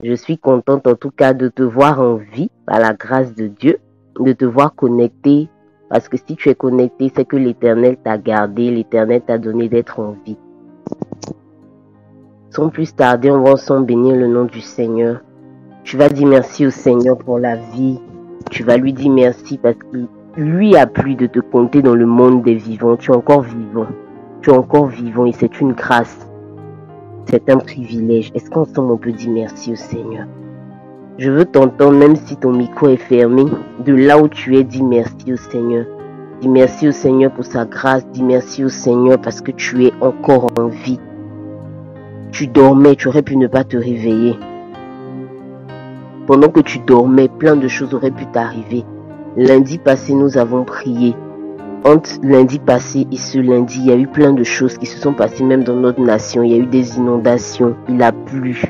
Je suis contente en tout cas de te voir en vie par la grâce de Dieu, de te voir connecté. Parce que si tu es connecté, c'est que l'Éternel t'a gardé, l'Éternel t'a donné d'être en vie. Sans plus tarder, on va ensemble bénir le nom du Seigneur. Tu vas dire merci au Seigneur pour la vie. Tu vas lui dire merci parce qu'il lui a plu de te compter dans le monde des vivants. Tu es encore vivant. Tu es encore vivant et c'est une grâce. C'est un privilège. Est-ce qu'ensemble on peut dire merci au Seigneur? Je veux t'entendre même si ton micro est fermé. De là où tu es, dis merci au Seigneur. Dis merci au Seigneur pour sa grâce. Dis merci au Seigneur parce que tu es encore en vie. Tu dormais, tu aurais pu ne pas te réveiller. Pendant que tu dormais, plein de choses auraient pu t'arriver. Lundi passé, nous avons prié. Entre lundi passé et ce lundi, il y a eu plein de choses qui se sont passées même dans notre nation. Il y a eu des inondations, il a plu.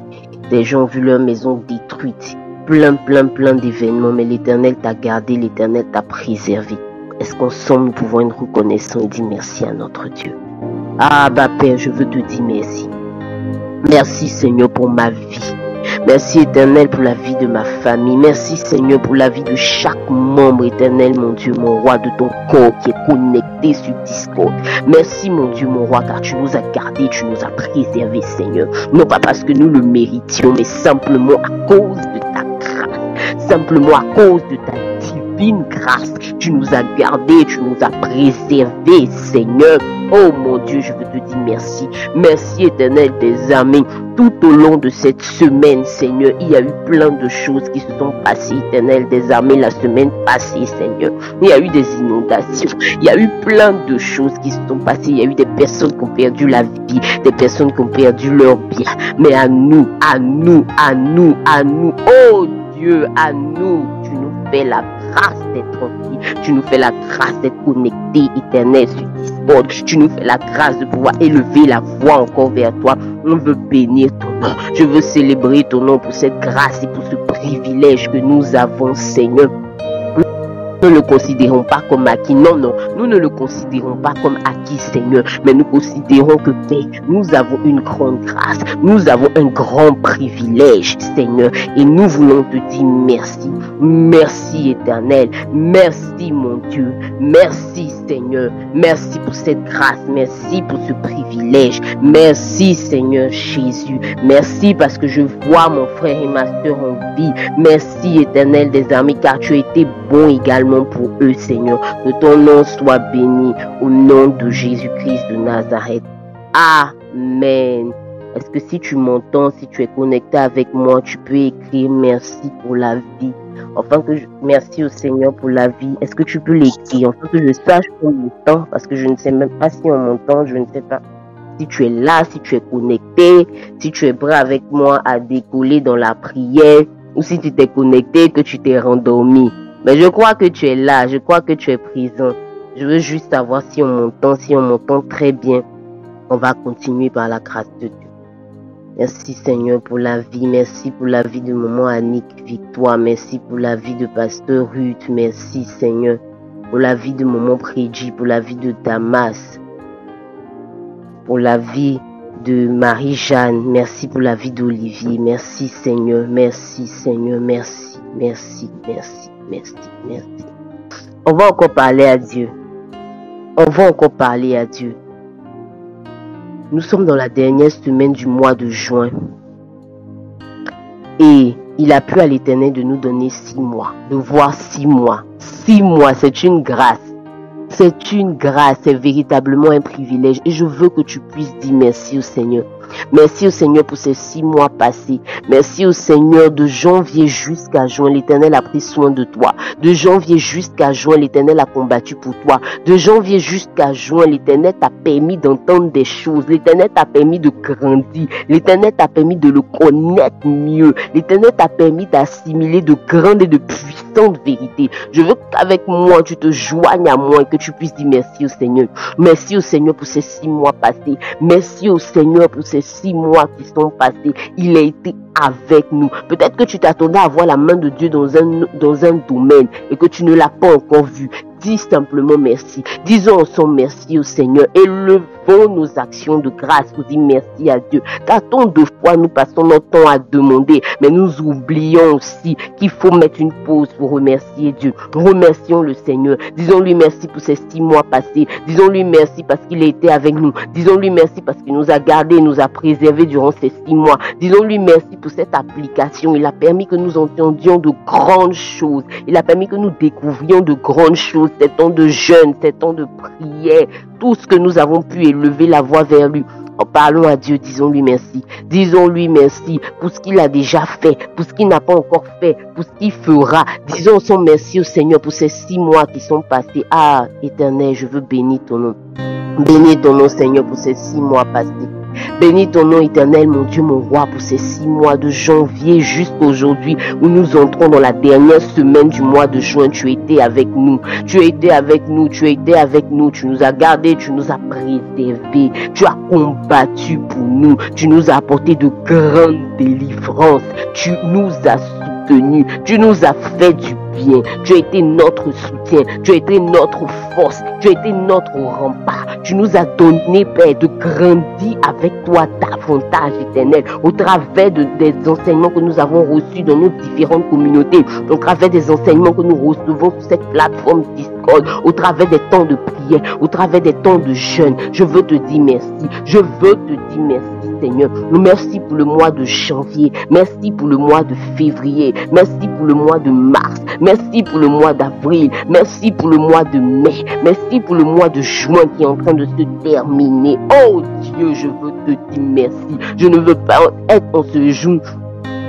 Des gens ont vu leur maison détruite. Plein d'événements. Mais l'Éternel t'a gardé, l'Éternel t'a préservé. Est-ce qu'ensemble nous pouvons être reconnaissants et dire merci à notre Dieu? Ah, Père, je veux te dire merci. Merci Seigneur pour ma vie. Merci Éternel pour la vie de ma famille. Merci Seigneur pour la vie de chaque membre, Éternel mon Dieu, mon roi, de ton corps qui est connecté sur Discord. Merci mon Dieu, mon roi, car tu nous as gardés, tu nous as préservés Seigneur. Non pas parce que nous le méritions, mais simplement à cause de ta grâce. Simplement à cause de ta divine grâce. Tu nous as gardés, tu nous as préservés Seigneur. Oh mon Dieu, je veux te dire merci. Merci Éternel des armées. Tout au long de cette semaine, Seigneur, il y a eu plein de choses qui se sont passées, Éternel des armées, la semaine passée, Seigneur. Il y a eu des inondations, il y a eu plein de choses qui se sont passées. Il y a eu des personnes qui ont perdu la vie, des personnes qui ont perdu leur bien. Mais à nous, oh Dieu, à nous, tu nous fais la grâce d'être en vie. Tu nous fais la grâce d'être connectés, Éternel, sur Discord. Tu nous fais la grâce de pouvoir élever la voix encore vers toi. On veut bénir ton nom. Je veux célébrer ton nom pour cette grâce et pour ce privilège que nous avons, Seigneur. Nous ne le considérons pas comme acquis. Non, nous ne le considérons pas comme acquis, Seigneur. Mais nous considérons que nous avons une grande grâce. Nous avons un grand privilège, Seigneur. Et nous voulons te dire merci. Merci, Éternel. Merci, mon Dieu. Merci, Seigneur. Merci pour cette grâce. Merci pour ce privilège. Merci, Seigneur Jésus. Merci parce que je vois mon frère et ma soeur en vie. Merci, Éternel des armées, car tu as été bon également pour eux, Seigneur. Que ton nom soit béni au nom de Jésus-Christ de Nazareth. Amen. Est-ce que si tu m'entends, si tu es connecté avec moi, tu peux écrire merci pour la vie? Enfin merci au Seigneur pour la vie. Est-ce que tu peux l'écrire? Enfin que je sache qu'on m'entend, parce que je ne sais même pas si on m'entend, je ne sais pas. Si tu es là, si tu es connecté, si tu es prêt avec moi à décoller dans la prière, ou si tu t'es connecté, que tu t'es rendormi. Mais je crois que tu es là, je crois que tu es présent. Je veux juste savoir si on m'entend très bien. On va continuer par la grâce de Dieu. Merci Seigneur pour la vie, merci pour la vie de maman Annick Victoire, merci pour la vie de pasteur Ruth, merci Seigneur pour la vie de maman Prédji, pour la vie de Damas, pour la vie de Marie-Jeanne, merci pour la vie d'Olivier, merci Seigneur, merci Seigneur, merci. On va encore parler à Dieu. Nous sommes dans la dernière semaine du mois de juin. Et il a plu à l'Éternel de nous donner 6 mois. De voir 6 mois. 6 mois, c'est une grâce. C'est une grâce, c'est véritablement un privilège. Et je veux que tu puisses dire merci au Seigneur. Merci au Seigneur pour ces 6 mois passés. Merci au Seigneur, de janvier jusqu'à juin, l'Éternel a pris soin de toi. De janvier jusqu'à juin, l'Éternel a combattu pour toi. De janvier jusqu'à juin, l'Éternel t'a permis d'entendre des choses. L'Éternel t'a permis de grandir. L'Éternel t'a permis de le connaître mieux. L'Éternel t'a permis d'assimiler de grandes et de puissantes vérités. Je veux qu'avec moi, tu te joignes à moi et que tu puisses dire merci au Seigneur. Merci au Seigneur pour ces 6 mois passés. Merci au Seigneur pour ces 6 mois qui sont passés. Il a été avec nous. Peut-être que tu t'attendais à voir la main de Dieu dans un domaine et que tu ne l'as pas encore vu. dis simplement merci. Disons ensemble merci au Seigneur. Élevons nos actions de grâce pour dire merci à Dieu. Car tant de fois nous passons notre temps à demander, mais nous oublions aussi qu'il faut mettre une pause pour remercier Dieu. Remercions le Seigneur. Disons-lui merci pour ces 6 mois passés. Disons-lui merci parce qu'il a été avec nous. Disons-lui merci parce qu'il nous a gardés, nous a préservés durant ces 6 mois. Disons-lui merci pour cette application. Il a permis que nous entendions de grandes choses. Il a permis que nous découvrions de grandes choses. Ces temps de jeûne, ces temps de prière, tout ce que nous avons pu élever la voix vers lui. En parlons à Dieu, disons-lui merci. Disons-lui merci pour ce qu'il a déjà fait, pour ce qu'il n'a pas encore fait, pour ce qu'il fera. Disons ensemble merci au Seigneur pour ces 6 mois qui sont passés. Ah, Éternel, je veux bénir ton nom. Bénis ton nom, Seigneur, pour ces 6 mois passés. Bénis ton nom, Éternel, mon Dieu, mon roi, pour ces 6 mois de janvier jusqu'à aujourd'hui où nous entrons dans la dernière semaine du mois de juin. Tu étais avec nous. Tu étais avec nous. Tu étais avec nous. Tu nous as gardés. Tu nous as préservés. Tu as combattu pour nous. Tu nous as apporté de grandes délivrances. Tu nous as soutenus. Tu nous as fait du bien. Tu as été notre soutien. Tu as été notre force. Tu as été notre rempart. Tu nous as donné, Père, de grandir avec toi davantage, Éternel, au travers des enseignements que nous avons reçus dans nos différentes communautés, au travers des enseignements que nous recevons sur cette plateforme Discord, au travers des temps de prière, au travers des temps de jeûne. Je veux te dire merci. Je veux te dire merci, Seigneur. Merci pour le mois de janvier. Merci pour le mois de février. Merci pour le mois de mars. Merci pour le mois d'avril. Merci pour le mois de mai. Merci pour le mois de juin qui est en train de se terminer. Oh Dieu, je veux te dire merci. Je ne veux pas être en ce jour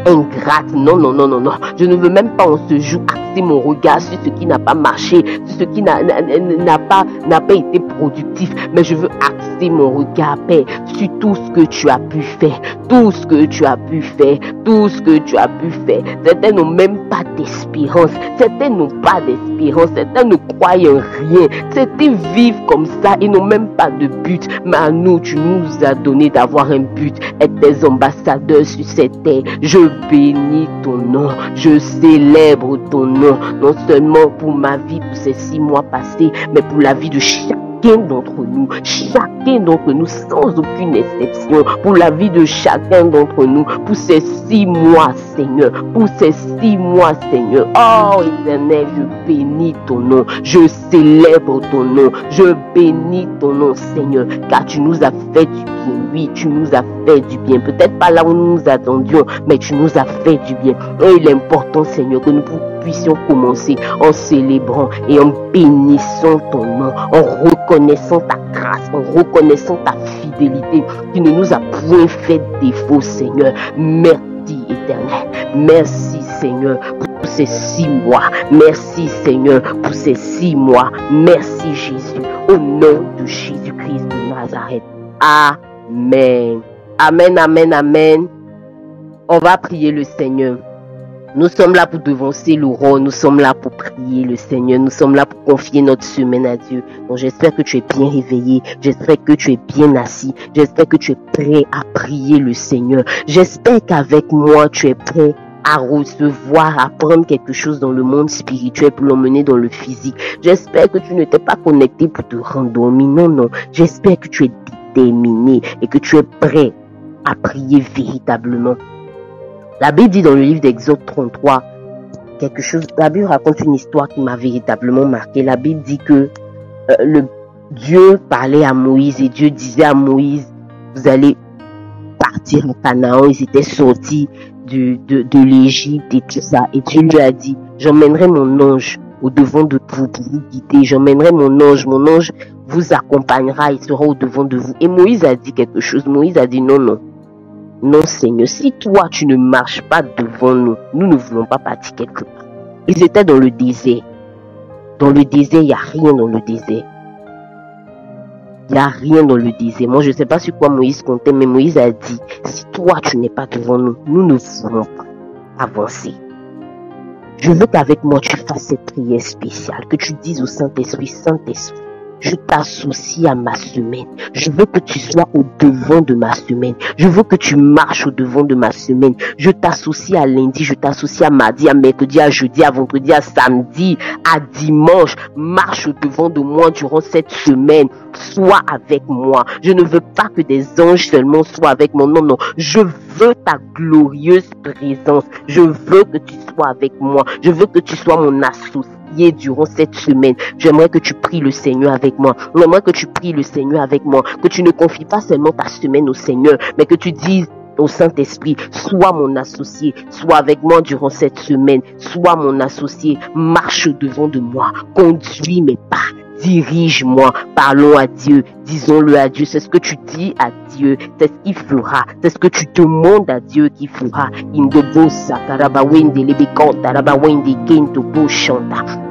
ingrate. Non, non, non, non, non. Je ne veux même pas en ce jour axer mon regard sur ce qui n'a pas marché, sur ce qui n'a pas été productif. Mais je veux axer mon regard, Père, sur tout ce que tu as pu faire. Tout ce que tu as pu faire. Tout ce que tu as pu faire. Certains n'ont même pas d'espérance. Certains n'ont pas d'espérance. Certains ne croient en rien. Certains vivent comme ça. Ils n'ont même pas de but. Mais à nous, tu nous as donné d'avoir un but. Être des ambassadeurs sur cette terre. Je bénis ton nom. Je célèbre ton nom. Non seulement pour ma vie, pour ces 6 mois passés, mais pour la vie de chacun d'entre nous, sans aucune exception, pour la vie de chacun d'entre nous, pour ces 6 mois, Seigneur, pour ces 6 mois, Seigneur. Oh, Éternel, je bénis ton nom, je célèbre ton nom, je bénis ton nom, Seigneur, car tu nous as fait du bien. Oui, tu nous as fait du bien. Peut-être pas là où nous nous attendions, mais tu nous as fait du bien. Et il est important, Seigneur, que nous puissions commencer en célébrant et en bénissant ton nom, en reconnaissant ta grâce, en reconnaissant ta fidélité qui ne nous a point fait défaut, Seigneur. Merci, Éternel. Merci, Seigneur, pour ces 6 mois. Merci, Seigneur, pour ces 6 mois. Merci, Jésus. Au nom de Jésus-Christ de Nazareth. Amen. Amen, amen, amen. On va prier le Seigneur. Nous sommes là pour devancer l'aurore. Nous sommes là pour prier le Seigneur. Nous sommes là pour confier notre semaine à Dieu. Donc j'espère que tu es bien réveillé. J'espère que tu es bien assis. J'espère que tu es prêt à prier le Seigneur. J'espère qu'avec moi, tu es prêt à recevoir, à prendre quelque chose dans le monde spirituel pour l'emmener dans le physique. J'espère que tu ne t'es pas connecté pour te rendormir. Non, non. J'espère que tu es déterminé et que tu es prêt à prier véritablement. La Bible dit dans le livre d'Exode 33 quelque chose. La Bible raconte une histoire qui m'a véritablement marqué. La Bible dit que Dieu parlait à Moïse et Dieu disait à Moïse, vous allez partir en Canaan. Ils étaient sortis de l'Égypte et tout ça. Et Dieu lui a dit, j'emmènerai mon ange au devant de vous pour vous guider. J'emmènerai mon ange vous accompagnera, il sera au devant de vous. Et Moïse a dit quelque chose. Moïse a dit non, non. Non, Seigneur, si toi tu ne marches pas devant nous, nous ne voulons pas partir quelque part. Ils étaient dans le désert. Dans le désert, il n'y a rien dans le désert. Il n'y a rien dans le désert. Moi, je ne sais pas sur quoi Moïse comptait, mais Moïse a dit, si toi tu n'es pas devant nous, nous ne voulons pas avancer. Je veux qu'avec moi tu fasses cette prière spéciale, que tu dises au Saint-Esprit, Saint-Esprit, Je t'associe à ma semaine. Je veux que tu sois au devant de ma semaine. Je veux que tu marches au devant de ma semaine. Je t'associe à lundi, je t'associe à mardi, à mercredi, à jeudi, à vendredi, à samedi, à dimanche. Marche au devant de moi durant cette semaine. Sois avec moi. Je ne veux pas que des anges seulement soient avec moi. Non, non. Je veux ta glorieuse présence. Je veux que tu sois avec moi. Je veux que tu sois mon associé durant cette semaine. J'aimerais que tu pries le Seigneur avec moi. J'aimerais que tu pries le Seigneur avec moi. Que tu ne confies pas seulement ta semaine au Seigneur, mais que tu dises au Saint-Esprit, sois mon associé, sois avec moi durant cette semaine, sois mon associé, marche devant de moi, conduis mes pas, dirige-moi, parlons à Dieu, disons-le à Dieu, c'est ce que tu dis à Dieu, c'est ce qu'il fera, c'est ce que tu demandes à Dieu qu'il fera. Indobosa, karabawende, lebekanta, rabawende, kento, boshanta.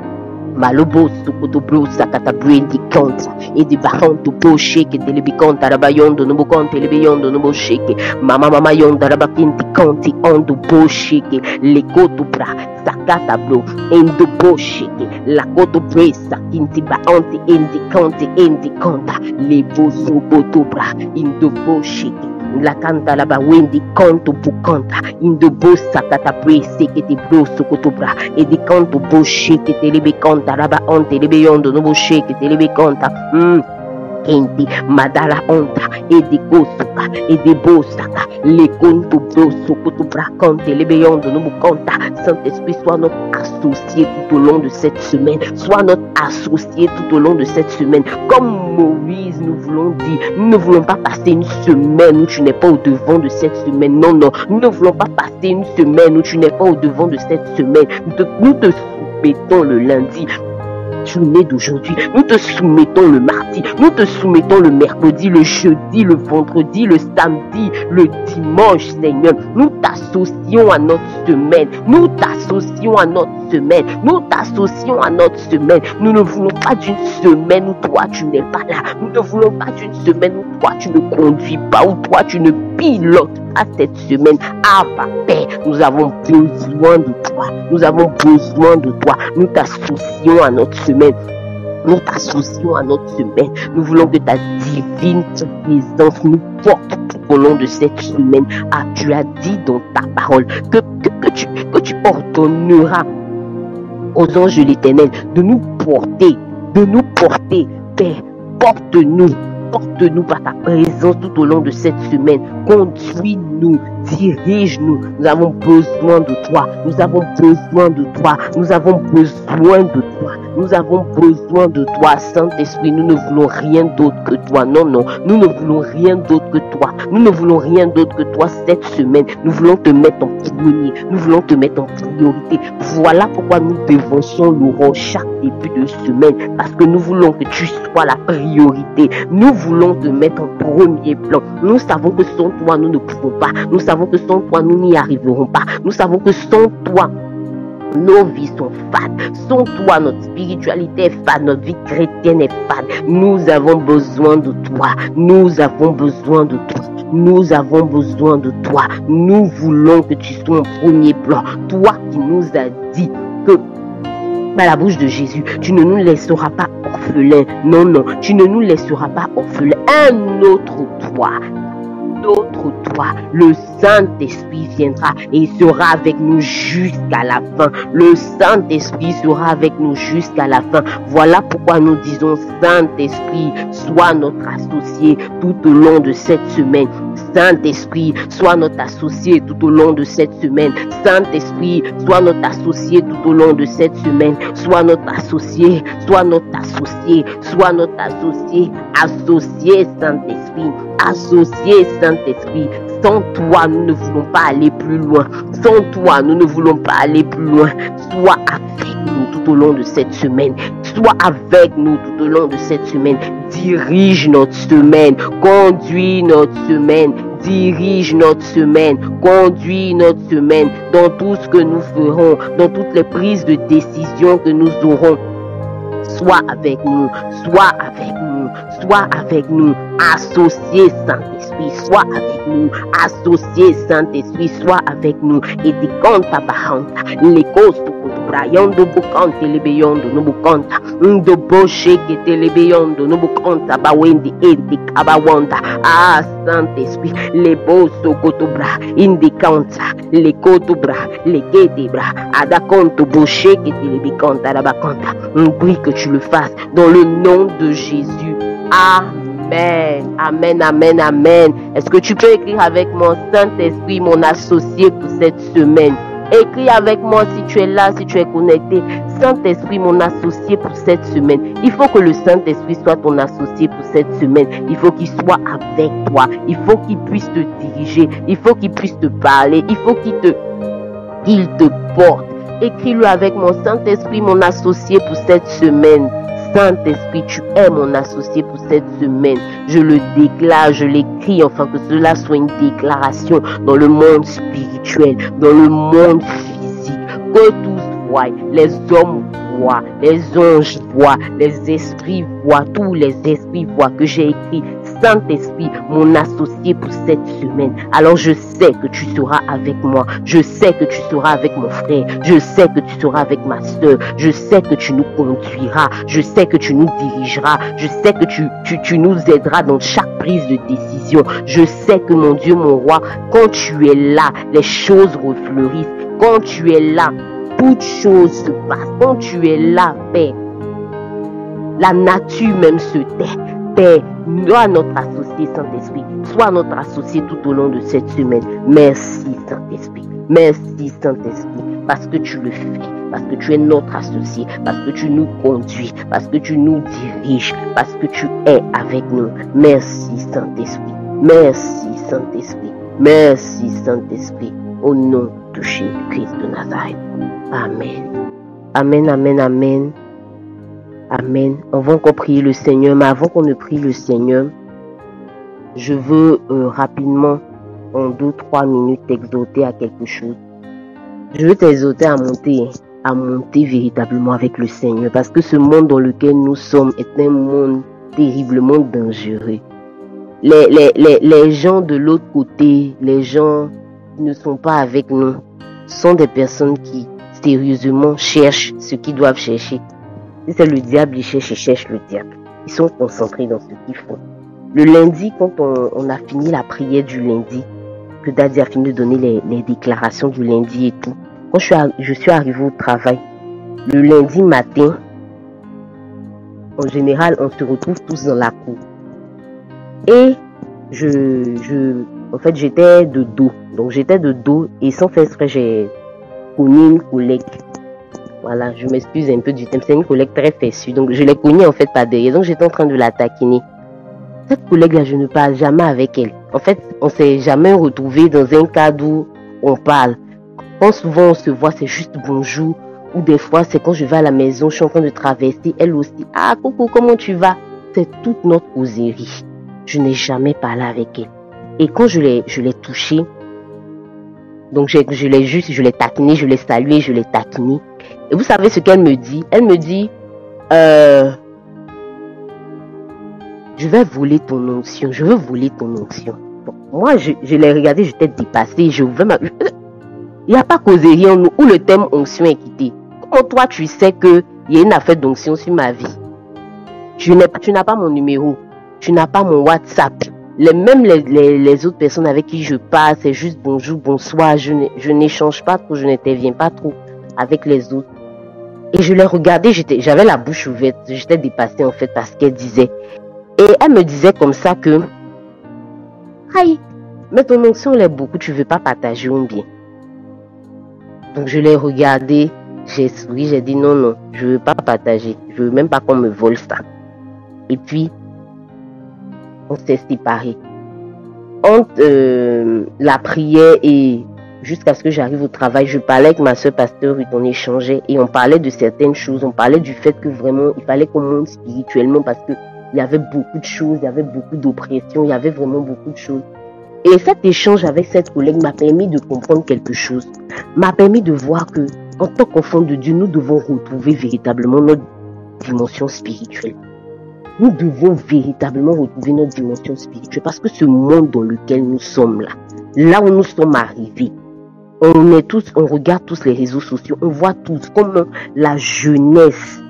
Malobo sukutubru sakatabrindi kanta edi bahantu bosheke delebikanta rabayondo no konte lebeyondo no bosheke mama yonda rabakinti kanti ondo bosheke lekotu bra sakata bro endo bosheke lakoto bre sakinti baanti endi kanta lebo soboto bra indo bosheke la canta la bawendi canto bukanta indo bossa katabre sekete broso kotobra e di canto boshe ke telebe canta raba onte lebe yondo no boshe ke telebe canta Kendi madala onta e di kosuka e di bosaka le conto broso kotobra kante lebe yondo no bukonta. Saint-Esprit, sois notre associé tout au long de cette semaine, sois notre associé tout au long de cette semaine. Comme Moïse, nous voulons dire, nous ne voulons pas passer une semaine où tu n'es pas au devant de cette semaine. Non, non, nous ne voulons pas passer une semaine où tu n'es pas au devant de cette semaine. Nous te soumettons le lundi, journée d'aujourd'hui, nous te soumettons le mardi, nous te soumettons le mercredi, le jeudi, le vendredi, le samedi, le dimanche, Seigneur. Nous t'associons à notre semaine, nous t'associons à notre semaine, nous t'associons à notre semaine. Nous ne voulons pas d'une semaine où toi tu n'es pas là, nous ne voulons pas d'une semaine où toi tu ne conduis pas, où toi tu ne pilotes pas cette semaine. Abba Père, nous avons besoin de toi, nous avons besoin de toi, nous t'associons à notre semaine. Nous t'associons à notre semaine. Nous voulons que ta divine présence nous porte tout au long de cette semaine. Ah, tu as dit dans ta parole que tu ordonneras aux anges de l'Éternel de nous porter, Père, porte-nous par ta présence tout au long de cette semaine. Conduis-nous, dirige-nous. Nous avons besoin de toi. Nous avons besoin de toi. Nous avons besoin de toi. Nous avons besoin de toi, Saint-Esprit. Nous ne voulons rien d'autre que toi. Non, non. Nous ne voulons rien d'autre que toi. Nous ne voulons rien d'autre que toi cette semaine. Nous voulons te mettre en premier. Nous voulons te mettre en priorité. Voilà pourquoi nous dévançons le rang chaque début de semaine. Parce que nous voulons que tu sois la priorité. Nous voulons te mettre en premier plan. Nous savons que sans toi, nous ne pouvons pas. Nous savons que sans toi, nous n'y arriverons pas. Nous savons que sans toi, nos vies sont fades. Sans toi, notre spiritualité est fade. Notre vie chrétienne est fade. Nous avons besoin de toi. Nous avons besoin de toi. Nous avons besoin de toi. Nous voulons que tu sois en premier plan. Toi qui nous as dit que par la bouche de Jésus, tu ne nous laisseras pas orphelins. Non, non, tu ne nous laisseras pas orphelins. Un autre toi, le Saint-Esprit viendra et il sera avec nous jusqu'à la fin. Le Saint-Esprit sera avec nous jusqu'à la fin. Voilà pourquoi nous disons, Saint-Esprit, sois notre associé tout au long de cette semaine. Saint-Esprit, sois notre associé tout au long de cette semaine. Saint-Esprit, sois notre associé tout au long de cette semaine. Sois notre associé, sois notre associé, sois notre associé. Associé, Saint-Esprit, associé, Saint-Esprit. Sans toi, nous ne voulons pas aller plus loin. Sans toi, nous ne voulons pas aller plus loin. Sois avec nous tout au long de cette semaine. Sois avec nous tout au long de cette semaine. Dirige notre semaine. Conduis notre semaine. Dirige notre semaine. Conduis notre semaine dans tout ce que nous ferons, dans toutes les prises de décision que nous aurons. Sois avec nous, sois avec nous, sois avec nous, associé Saint-Esprit, sois avec nous, associé Saint-Esprit, sois avec nous, et des comptes à Bahanta, les causes Yondo Bukante Lebeyondo Nubukanta Ndo Boshe Kete Lebeyondo Nubukanta Bawendi Edi Kabawanda. Ah, Saint-Esprit, les Boso Kotobra, Indicanta, les Kotobra, les Ketebra, Adakonto Boshe Kete Lebikanta Labakanta. On prie que tu le fasses dans le nom de Jésus. Amen, amen, amen, amen. Est-ce que tu peux écrire avec mon Saint-Esprit, mon associé pour cette semaine? Écris avec moi si tu es là, si tu es connecté. Saint-Esprit, mon associé pour cette semaine. Il faut que le Saint-Esprit soit ton associé pour cette semaine. Il faut qu'il soit avec toi. Il faut qu'il puisse te diriger. Il faut qu'il puisse te parler. Il faut qu'il te porte. Écris-le avec mon Saint-Esprit, mon associé pour cette semaine. Saint-Esprit, tu es mon associé pour cette semaine. Je le déclare, je l'écris, enfin que cela soit une déclaration dans le monde spirituel, dans le monde physique. Que tous voient, les hommes voient, les anges voient, les esprits voient, tous les esprits voient que j'ai écrit Saint-Esprit, mon associé pour cette semaine. Alors je sais que tu seras avec moi. Je sais que tu seras avec mon frère. Je sais que tu seras avec ma soeur. Je sais que tu nous conduiras. Je sais que tu nous dirigeras. Je sais que tu nous aideras dans chaque prise de décision. Je sais que mon Dieu, mon roi, quand tu es là, les choses refleurissent. Quand tu es là, toutes choses se passent. Quand tu es là, Père, la nature même se tait. Père, sois notre associé Saint-Esprit, sois notre associé tout au long de cette semaine. Merci Saint-Esprit, merci Saint-Esprit, parce que tu le fais, parce que tu es notre associé, parce que tu nous conduis, parce que tu nous diriges, parce que tu es avec nous. Merci Saint-Esprit, merci Saint-Esprit, merci Saint-Esprit, au nom de Jésus-Christ de Nazareth. Amen, amen, amen, amen. Amen. On va encore prier le Seigneur, mais avant qu'on ne prie le Seigneur, je veux rapidement, en 2-3 minutes, t'exhorter à quelque chose. Je veux t'exhorter à monter véritablement avec le Seigneur, parce que ce monde dans lequel nous sommes est un monde terriblement dangereux. Les gens de l'autre côté, les gens qui ne sont pas avec nous, sont des personnes qui sérieusement cherchent ce qu'ils doivent chercher. Si c'est le diable, ils cherchent le diable. Ils sont concentrés dans ce qu'ils font. Le lundi, quand on a fini la prière du lundi, que Daddy a fini de donner les déclarations du lundi et tout, quand je suis arrivée au travail, le lundi matin, en général, on se retrouve tous dans la cour. Et en fait, j'étais de dos. Donc, j'étais de dos et sans faire exprès, j'ai connu une collègue. Voilà, je m'excuse un peu du thème. C'est une collègue très fessue. Donc, je l'ai connue en fait par derrière. Donc, j'étais en train de la taquiner. Cette collègue-là, je ne parle jamais avec elle. En fait, on ne s'est jamais retrouvé dans un cadre où on parle. Quand souvent on se voit, c'est juste bonjour. Ou des fois, c'est quand je vais à la maison, je suis en train de traverser. Elle aussi. Ah, coucou, comment tu vas? C'est toute notre causerie. Je n'ai jamais parlé avec elle. Et quand je l'ai touchée, donc je l'ai taquinée, je l'ai saluée, je l'ai taquinée. Et vous savez ce qu'elle me dit? Elle me dit, je vais voler ton onction, je veux voler ton onction. Bon, moi, je l'ai regardé, j'étais dépassée, il n'y a pas causerie en nous où le thème onction est quitté. Comment toi, tu sais qu'il y a une affaire d'onction sur ma vie? Tu n'as pas mon numéro, tu n'as pas mon WhatsApp. Les autres personnes avec qui je parle, c'est juste bonjour, bonsoir, je n'échange pas trop, je n'interviens pas trop avec les autres. Et je l'ai regardée, j'avais la bouche ouverte, j'étais dépassée en fait par ce qu'elle disait. Et elle me disait comme ça que, aïe, mais ton onction elle est beaucoup, tu veux pas partager ou bien. Donc je l'ai regardée, j'ai souri, j'ai dit non, je veux pas partager, je veux même pas qu'on me vole ça. Et puis, on s'est séparés. Entre la prière et jusqu'à ce que j'arrive au travail, je parlais avec ma soeur pasteur et on échangeait et on parlait de certaines choses. On parlait du fait que vraiment, il fallait qu'on monte spirituellement parce que il y avait beaucoup de choses, il y avait beaucoup d'oppression, il y avait vraiment beaucoup de choses. Et cet échange avec cette collègue m'a permis de comprendre quelque chose. M'a permis de voir que, en tant qu'enfant de Dieu, nous devons retrouver véritablement notre dimension spirituelle. Nous devons véritablement retrouver notre dimension spirituelle parce que ce monde dans lequel nous sommes là où nous sommes arrivés, on regarde tous les réseaux sociaux, on voit tous comment la jeunesse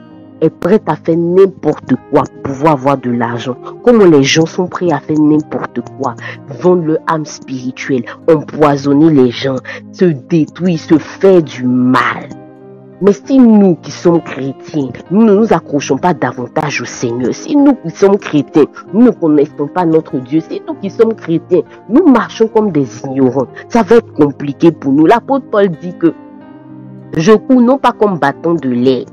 est prête à faire n'importe quoi pour pouvoir avoir de l'argent. Comment les gens sont prêts à faire n'importe quoi, vendre leur âme spirituelle, empoisonner les gens, se détruire, se faire du mal. Mais si nous qui sommes chrétiens, nous ne nous accrochons pas davantage au Seigneur, si nous qui sommes chrétiens, nous ne connaissons pas notre Dieu, si nous qui sommes chrétiens, nous marchons comme des ignorants, ça va être compliqué pour nous. L'apôtre Paul dit que je cours non pas comme battant de l'air.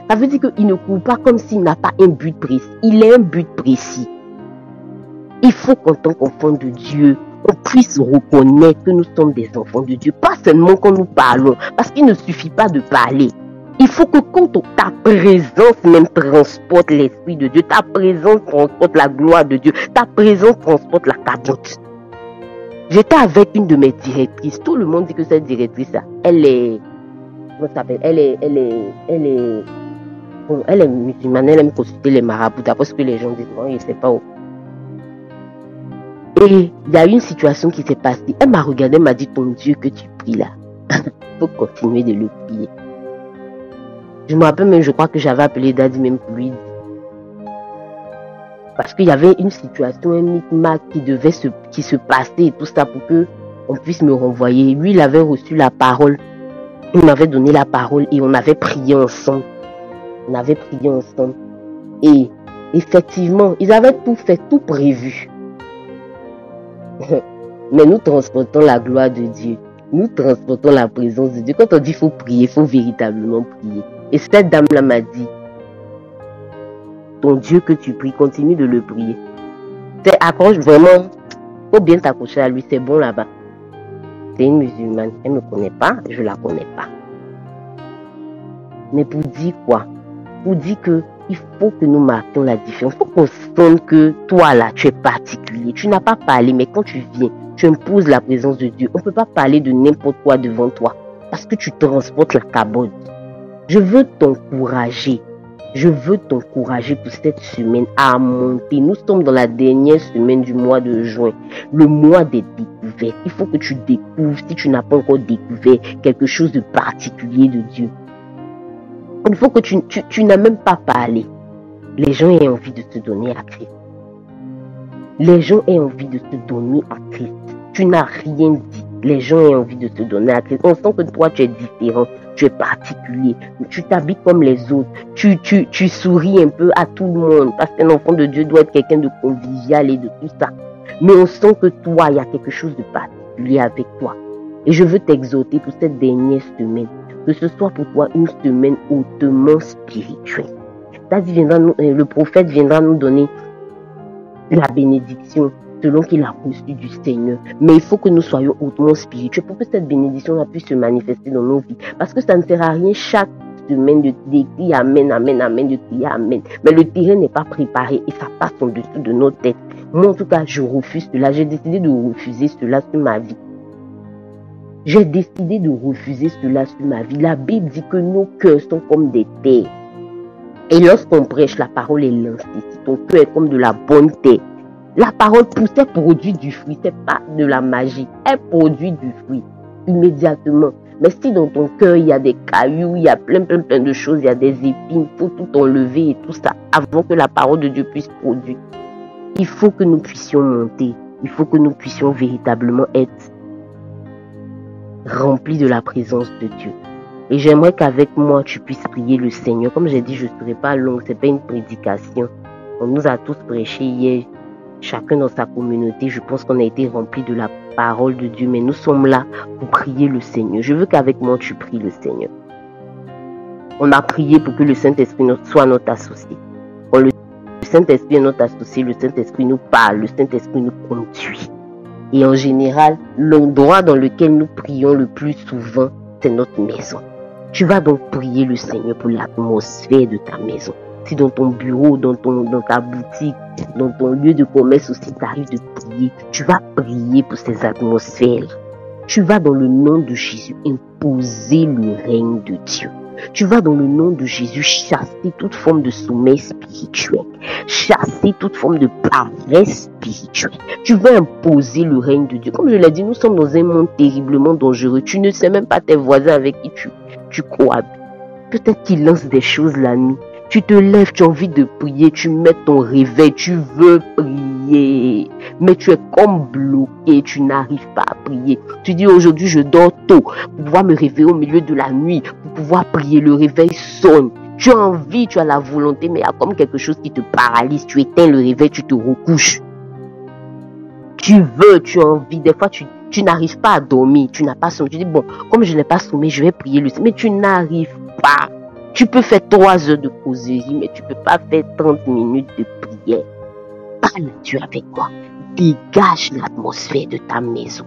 Ça veut dire qu'il ne court pas comme s'il n'a pas un but précis. Il a un but précis. Il faut qu'en tant qu'enfant de Dieu, on puisse reconnaître que nous sommes des enfants de Dieu. Pas seulement quand nous parlons, parce qu'il ne suffit pas de parler. Il faut que quand ta présence même transporte l'Esprit de Dieu, ta présence transporte la gloire de Dieu, ta présence transporte la cabote. J'étais avec une de mes directrices. Tout le monde dit que cette directrice-là, elle est... Comment ça s'appelle? Elle est musulmane, elle aime consulter les marabouts, d'après ce que les gens disent. Moi, je ne sais pas où. Et il y a une situation qui s'est passée. Elle m'a regardé, elle m'a dit, ton Dieu que tu pries là, il faut continuer de le prier. Je me rappelle même, je crois que j'avais appelé Daddy même pour lui dire. Parce qu'il y avait une situation, un micmac qui se passait et tout ça pour que on puisse me renvoyer. Lui, il avait reçu la parole. Il m'avait donné la parole et on avait prié ensemble. Et effectivement, ils avaient tout fait, tout prévu. Mais nous transportons la gloire de Dieu. Nous transportons la présence de Dieu. Quand on dit qu'il faut prier, il faut véritablement prier. Et cette dame-là m'a dit, ton Dieu que tu pries, continue de le prier. Accroche vraiment, faut bien t'accrocher à lui, c'est bon là-bas. C'est une musulmane, elle ne me connaît pas, je la connais pas. Mais pour dire quoi? Pour dire que il faut que nous marquions la différence. Il faut qu'on sente que toi là, tu es particulier. Tu n'as pas parlé, mais quand tu viens, tu imposes la présence de Dieu. On ne peut pas parler de n'importe quoi devant toi. Parce que tu transportes la cabote. Je veux t'encourager. Je veux t'encourager pour cette semaine à monter. Nous sommes dans la dernière semaine du mois de juin. Le mois des découvertes. Il faut que tu découvres, si tu n'as pas encore découvert quelque chose de particulier de Dieu. Il faut que tu n'as même pas parlé. Les gens aient envie de se donner à Christ. Les gens aient envie de se donner à Christ. Tu n'as rien dit. Les gens aient envie de se donner à Christ. On sent que toi, tu es différent. Tu es particulier. Tu t'habilles comme les autres. Tu souris un peu à tout le monde. Parce qu'un enfant de Dieu doit être quelqu'un de convivial et de tout ça. Mais on sent que toi, il y a quelque chose de particulier avec toi. Et je veux t'exhorter pour cette dernière semaine. Que ce soit pour toi une semaine hautement spirituelle. Le prophète viendra nous donner la bénédiction selon qu'il a reçu du Seigneur. Mais il faut que nous soyons hautement spirituels pour que cette bénédiction puisse se manifester dans nos vies. Parce que ça ne sert à rien chaque semaine de crier Amen, Amen, Amen, de crier Amen. Mais le terrain n'est pas préparé et ça passe en dessous de nos têtes. Moi, en tout cas, je refuse cela. J'ai décidé de refuser cela sur ma vie. J'ai décidé de refuser cela sur ma vie. La Bible dit que nos cœurs sont comme des terres. Et lorsqu'on prêche, la parole est lancée. Si ton cœur est comme de la bonne terre, la parole pousse, elle produit du fruit. C'est pas de la magie. Elle produit du fruit immédiatement. Mais si dans ton cœur, il y a des cailloux, il y a plein de choses, il y a des épines, il faut tout enlever et tout ça avant que la parole de Dieu puisse produire. Il faut que nous puissions monter. Il faut que nous puissions véritablement être rempli de la présence de Dieu. Et j'aimerais qu'avec moi, tu puisses prier le Seigneur. Comme j'ai dit, je ne serai pas longue, ce n'est pas une prédication. On nous a tous prêché hier, chacun dans sa communauté. Je pense qu'on a été remplis de la parole de Dieu, mais nous sommes là pour prier le Seigneur. Je veux qu'avec moi, tu pries le Seigneur. On a prié pour que le Saint-Esprit soit notre associé. Quand le Saint-Esprit est notre associé, le Saint-Esprit nous parle, le Saint-Esprit nous conduit. Et en général, l'endroit dans lequel nous prions le plus souvent, c'est notre maison. Tu vas donc prier le Seigneur pour l'atmosphère de ta maison. Si dans ton bureau, dans ta boutique, dans ton lieu de commerce aussi, tu arrives de prier, tu vas prier pour ces atmosphères. Tu vas dans le nom de Jésus imposer le règne de Dieu. Tu vas dans le nom de Jésus chasser toute forme de sommeil spirituel, chasser toute forme de paresse spirituelle. Tu vas imposer le règne de Dieu. Comme je l'ai dit, nous sommes dans un monde terriblement dangereux. Tu ne sais même pas tes voisins avec qui tu cohabites. Peut-être qu'ils lancent des choses la nuit. Tu te lèves, tu as envie de prier, tu mets ton réveil, tu veux prier, mais tu es comme bloqué, tu n'arrives pas à prier. Tu dis aujourd'hui je dors tôt pour pouvoir me réveiller au milieu de la nuit, pour pouvoir prier, le réveil sonne. Tu as envie, tu as la volonté, mais il y a comme quelque chose qui te paralyse, tu éteins le réveil, tu te recouches. Tu veux, tu as envie, des fois tu n'arrives pas à dormir, tu n'as pas sommeil. Tu dis bon, comme je n'ai pas sommeil, je vais prier le Seigneur, mais tu n'arrives pas. Tu peux faire 3 heures de causerie, mais tu ne peux pas faire 30 minutes de prière. Parle Dieu avec moi. Dégage l'atmosphère de ta maison.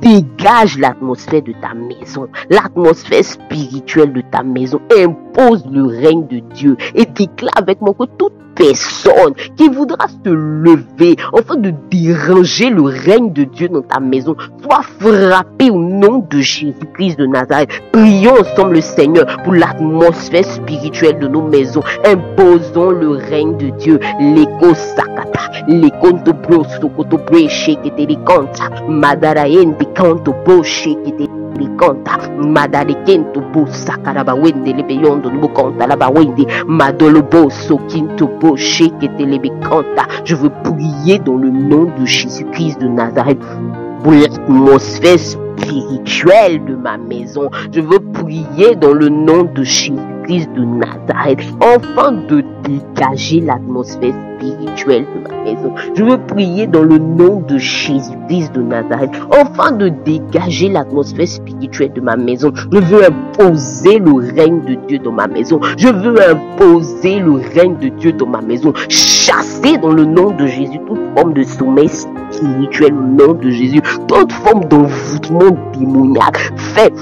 Dégage l'atmosphère de ta maison. L'atmosphère spirituelle de ta maison. Impose le règne de Dieu. Et déclare avec moi que toute personne qui voudra se lever afin de déranger le règne de Dieu dans ta maison soit frappée au nom de Jésus-Christ de Nazareth. Prions ensemble le Seigneur pour l'atmosphère spirituelle de nos maisons. Imposons le règne de Dieu. L'écho sakata, l'écho de broso koto breche qui te likanta, madaraen de kanto boche qui te likanta, madareken to bo sakaraba wende lebeyondo no kanta la ba wende madolo boso kinto boche qui te lebekanta. Je veux prier dans le nom de Jésus-Christ de Nazareth pour l'atmosphère spirituelle de ma maison. Je veux prier dans le nom de Jésus-Christ de Nazareth, afin de dégager l'atmosphère spirituelle de ma maison. Je veux prier dans le nom de Jésus-Christ de Nazareth, afin de dégager l'atmosphère spirituelle de ma maison. Je veux imposer le règne de Dieu dans ma maison. Je veux imposer le règne de Dieu dans ma maison. Chasser dans le nom de Jésus toute forme de sommeil spirituel au nom de Jésus, toute forme d'envoûtement démoniaque fait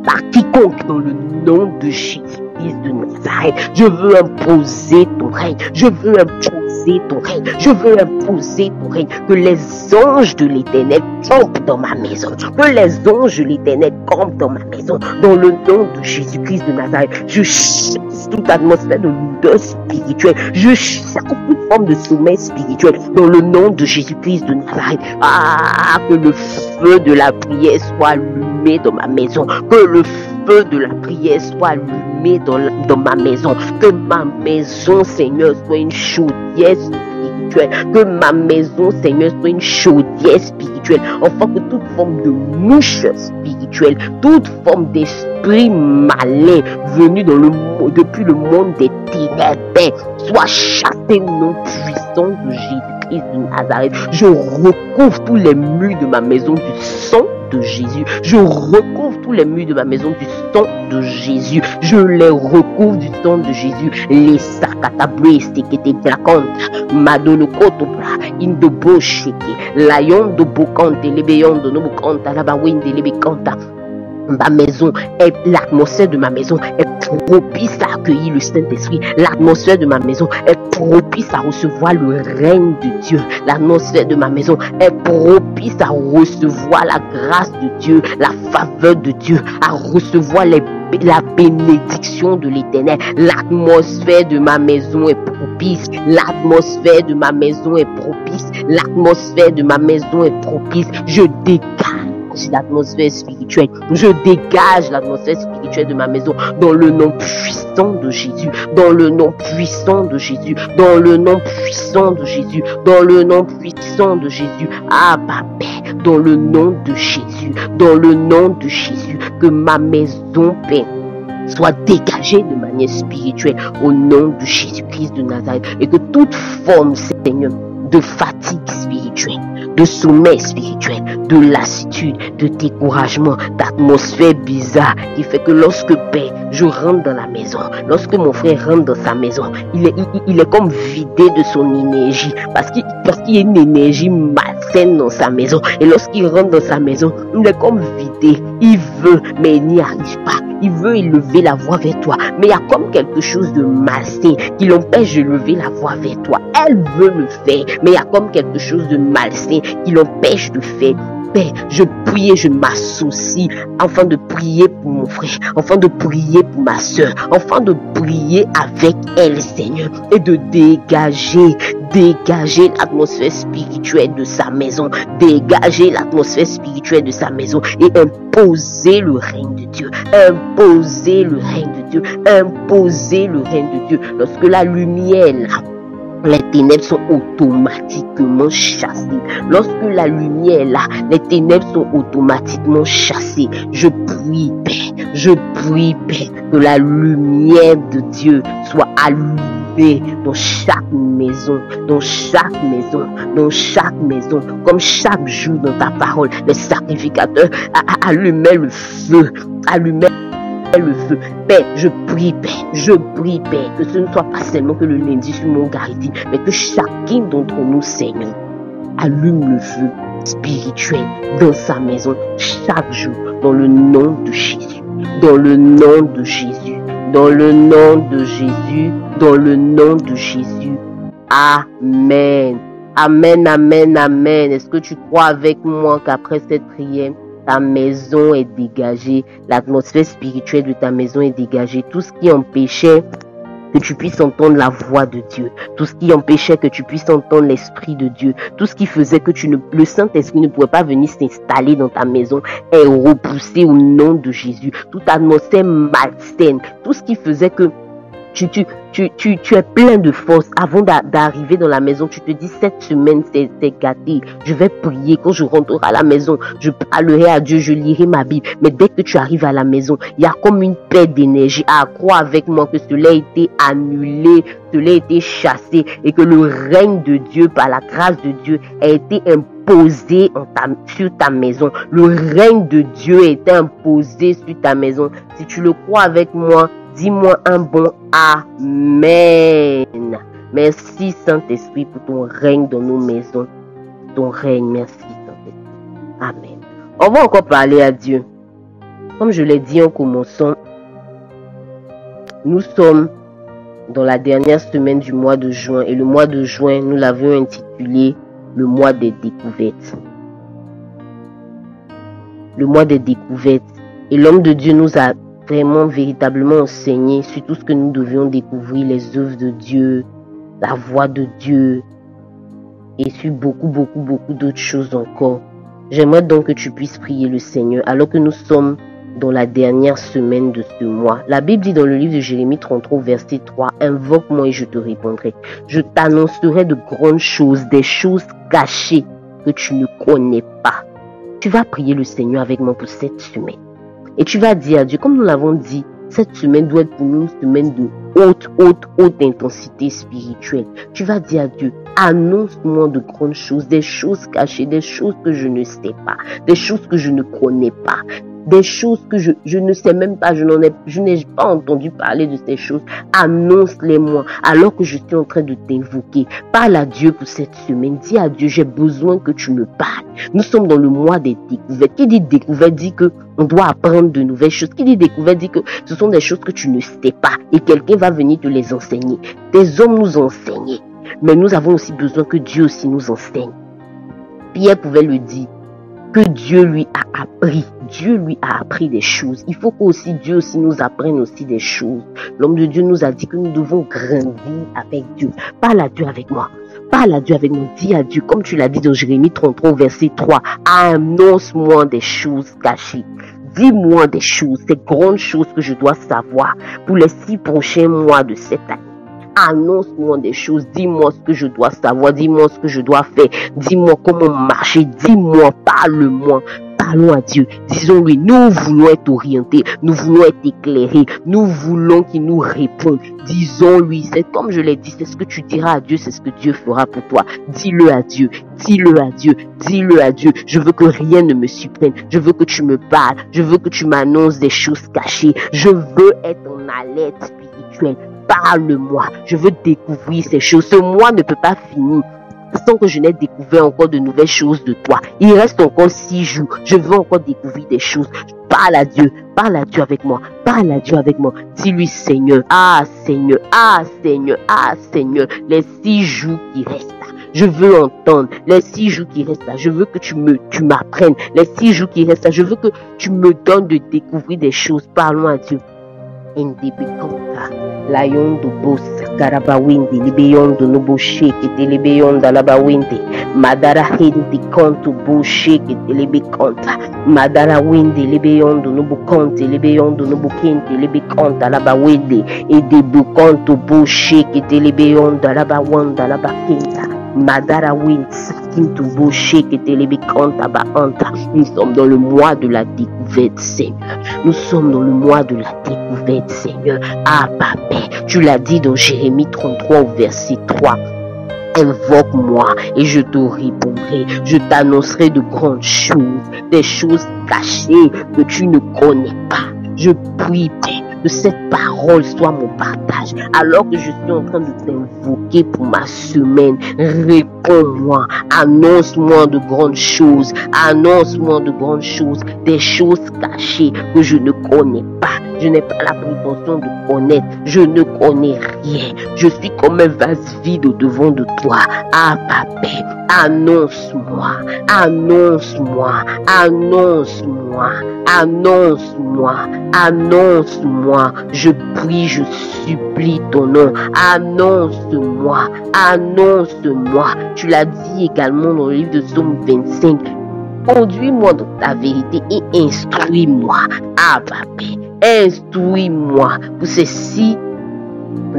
par quiconque dans le nom de Jésus-Christ de Nazareth. Je veux imposer ton règne. Je veux imposer ton règne. Je veux imposer ton règne. Que les anges de l'Éternel campent dans ma maison. Que les anges de l'Éternel campent dans ma maison. Dans le nom de Jésus-Christ de Nazareth, je chasse toute atmosphère de lourdeur spirituelle. Je chasse toute forme de sommeil spirituel. Dans le nom de Jésus-Christ de Nazareth. Ah, que le feu de la prière soit allumé dans ma maison. Que le feu de la prière soit allumé dans ma maison. Que ma maison, Seigneur, soit une chaudière spirituelle. Que ma maison, Seigneur, soit une chaudière spirituelle. Enfin, que toute forme de mouche spirituelle, toute forme d'esprit malin venu depuis le monde des ténèbres soit chassé au nom puissant de Jésus-Christ de Nazareth. Je recouvre tous les murs de ma maison du sang de Jésus. Je recouvre tous les murs de ma maison du sang de Jésus. Je les recouvre du sang de Jésus. Les sakatabre sekete brakanta madolo kotobra indobo sheke layon do bokante lebeyondo no bokanta la bawinde lebekanta. Ma maison, l'atmosphère de ma maison est propice à accueillir le Saint-Esprit. L'atmosphère de ma maison est propice à recevoir le règne de Dieu. L'atmosphère de ma maison est propice à recevoir la grâce de Dieu, la faveur de Dieu, à recevoir la bénédiction de l'Éternel. L'atmosphère de ma maison est propice. L'atmosphère de ma maison est propice. L'atmosphère de ma maison est propice. Je dégage l'atmosphère spirituelle. Je dégage l'atmosphère spirituelle de ma maison dans le nom puissant de Jésus. Dans le nom puissant de Jésus. Dans le nom puissant de Jésus. Dans le nom puissant de Jésus. Ah, Père, dans le nom de Jésus. Dans le nom de Jésus. Que ma maison, Père, soit dégagée de manière spirituelle au nom de Jésus-Christ de Nazareth. Et que toute forme, Seigneur, de fatigue spirituelle, de sommeil spirituel, de lassitude, de découragement, d'atmosphère bizarre qui fait que lorsque Père, je rentre dans la maison, lorsque mon frère rentre dans sa maison, il est comme vidé de son énergie parce qu'il y a une énergie malsaine dans sa maison. Et lorsqu'il rentre dans sa maison, il est comme vidé. Il veut, mais il n'y arrive pas. Il veut élever la voix vers toi, mais il y a comme quelque chose de malsain qui l'empêche de lever la voix vers toi. Elle veut le faire, mais il y a comme quelque chose de malsain qui l'empêche de faire. Père, je prie et je m'associe afin de prier pour mon frère, afin de prier pour ma soeur, afin de prier avec elle, Seigneur, et de dégager l'atmosphère spirituelle de sa maison, dégager l'atmosphère spirituelle de sa maison et imposer le règne de Dieu, imposer le règne de Dieu, imposer le règne de Dieu. Lorsque la lumière là, les ténèbres sont automatiquement chassées. Lorsque la lumière est là, les ténèbres sont automatiquement chassées. Je prie, Père, que la lumière de Dieu soit allumée dans chaque maison, dans chaque maison, comme chaque jour dans ta parole. Les sacrificateurs allumaient le feu, le feu. Père, je prie, Père, que ce ne soit pas seulement que le lundi sur mon garde, mais que chacun d'entre nous, Seigneur, allume le feu spirituel dans sa maison chaque jour, dans le nom de Jésus, dans le nom de Jésus, dans le nom de Jésus, dans le nom de Jésus. Amen. Amen, amen, amen. Est-ce que tu crois avec moi qu'après cette prière, ta maison est dégagée, l'atmosphère spirituelle de ta maison est dégagée, tout ce qui empêchait que tu puisses entendre la voix de Dieu, tout ce qui empêchait que tu puisses entendre l'Esprit de Dieu, tout ce qui faisait que le Saint-Esprit ne pouvait pas venir s'installer dans ta maison est repoussé au nom de Jésus. Toute atmosphère malsaine, tout ce qui faisait que tu es plein de force. Avant d'arriver dans la maison, tu te dis, cette semaine, c'est gâté. Je vais prier. Quand je rentrerai à la maison, je parlerai à Dieu, je lirai ma Bible. Mais dès que tu arrives à la maison, il y a comme une perte d'énergie. Crois avec moi que cela a été annulé, cela a été chassé et que le règne de Dieu, par la grâce de Dieu, a été imposé sur ta maison. Le règne de Dieu a été imposé sur ta maison. Si tu le crois avec moi, dis-moi un bon Amen. Merci Saint-Esprit pour ton règne dans nos maisons. Ton règne, merci Saint-Esprit. Amen. On va encore parler à Dieu. Comme je l'ai dit en commençant, nous sommes dans la dernière semaine du mois de juin. Et le mois de juin, nous l'avions intitulé le mois des découvertes. Le mois des découvertes. Et l'homme de Dieu nous a vraiment, véritablement enseigné sur tout ce que nous devions découvrir, les œuvres de Dieu, la voix de Dieu et sur beaucoup d'autres choses encore. J'aimerais donc que tu puisses prier le Seigneur alors que nous sommes dans la dernière semaine de ce mois. La Bible dit dans le livre de Jérémie 33, verset 3, « Invoque-moi et je te répondrai. Je t'annoncerai de grandes choses, des choses cachées que tu ne connais pas. » Tu vas prier le Seigneur avec moi pour cette semaine. Et tu vas dire à Dieu, comme nous l'avons dit, cette semaine doit être pour nous une semaine de haute intensité spirituelle. Tu vas dire à Dieu, annonce-moi de grandes choses, des choses cachées, des choses que je ne sais pas, des choses que je ne connais pas, des choses que je ne sais même pas, je n'ai pas entendu parler de ces choses. Annonce-les-moi alors que je suis en train de t'invoquer. Parle à Dieu pour cette semaine. Dis à Dieu, j'ai besoin que tu me parles. Nous sommes dans le mois des découvertes. Qui dit découverte dit que on doit apprendre de nouvelles choses. Qui dit découverte dit que ce sont des choses que tu ne sais pas et quelqu'un va venir te les enseigner. Des hommes nous enseignent, mais nous avons aussi besoin que Dieu aussi nous enseigne. Pierre pouvait le dire, que Dieu lui a appris. Dieu lui a appris des choses. Il faut que Dieu aussi nous apprenne aussi des choses. L'homme de Dieu nous a dit que nous devons grandir avec Dieu. Parle à Dieu avec moi. Parle à Dieu avec moi. Dis à Dieu, comme tu l'as dit dans Jérémie 33, verset 3, annonce-moi des choses cachées. Dis-moi des choses, ces grandes choses que je dois savoir pour les 6 prochains mois de cette année. Annonce-moi des choses, dis-moi ce que je dois savoir, dis-moi ce que je dois faire, dis-moi comment marcher, dis-moi, parle-moi. Parlons à Dieu, disons-lui, nous voulons être orientés, nous voulons être éclairés, nous voulons qu'il nous réponde. Disons-lui, c'est comme je l'ai dit, c'est ce que tu diras à Dieu, c'est ce que Dieu fera pour toi. Dis-le à Dieu, dis-le à Dieu, dis-le à Dieu. Je veux que rien ne me surprenne, je veux que tu me parles, je veux que tu m'annonces des choses cachées, je veux être en alerte spirituelle. Parle-moi, je veux découvrir ces choses. Ce mois ne peut pas finir sans que je n'ai découvert encore de nouvelles choses de toi. Il reste encore 6 jours. Je veux encore découvrir des choses. Parle à Dieu avec moi. Parle à Dieu avec moi. Dis-lui, Seigneur, Seigneur, Seigneur, les 6 jours qui restent. Je veux entendre. Les 6 jours qui restent là, je veux que tu m'apprennes. Les 6 jours qui restent là, je veux que tu me donnes de découvrir des choses. Parlons à Dieu. Indibikota, Layondo Bos, Garabawindi, Libeyondo Noboshek, Telebeyonda Labawindi, Madara Hindi Konto Boshek, Telebekonta, Madara Windi, Libeyondo Nobokonte, Libeyondo Nobokente, Libekonta Labawindi, et de Bukonto Boshek, Telebeyonda Labawanda Labakenta. Madara Wins, Kintubo Shek et Telebekanta Baanta. Nous sommes dans le mois de la découverte, Seigneur. Nous sommes dans le mois de la découverte, Seigneur. Ah, Papa, tu l'as dit dans Jérémie 33 au verset 3. Invoque-moi et je te répondrai. Je t'annoncerai de grandes choses, des choses cachées que tu ne connais pas. Je prie, Père, que cette parole soit mon partage. Alors que je suis en train de t'invoquer pour ma semaine, réponds-moi, annonce-moi de grandes choses, annonce-moi de grandes choses, des choses cachées que je ne connais pas. Je n'ai pas la prétention de connaître, je ne connais rien. Je suis comme un vase vide au devant de toi. Ah, Papa, annonce-moi, annonce-moi, annonce-moi, annonce-moi, annonce-moi. Je prie, je supplie ton nom. Annonce-moi, annonce-moi. Tu l'as dit également dans le livre de Psaume 25. Conduis-moi dans ta vérité et instruis-moi. Ah, Papa, instruis-moi pour ces 6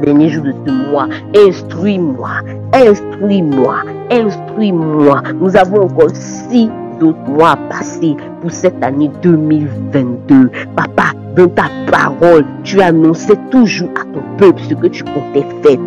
derniers jours de ce mois. Instruis-moi, instruis-moi, instruis-moi. Nous avons encore 6 autres mois à passer pour cette année 2022. Papa, dans ta parole, tu annonçais toujours à ton peuple ce que tu comptais faire.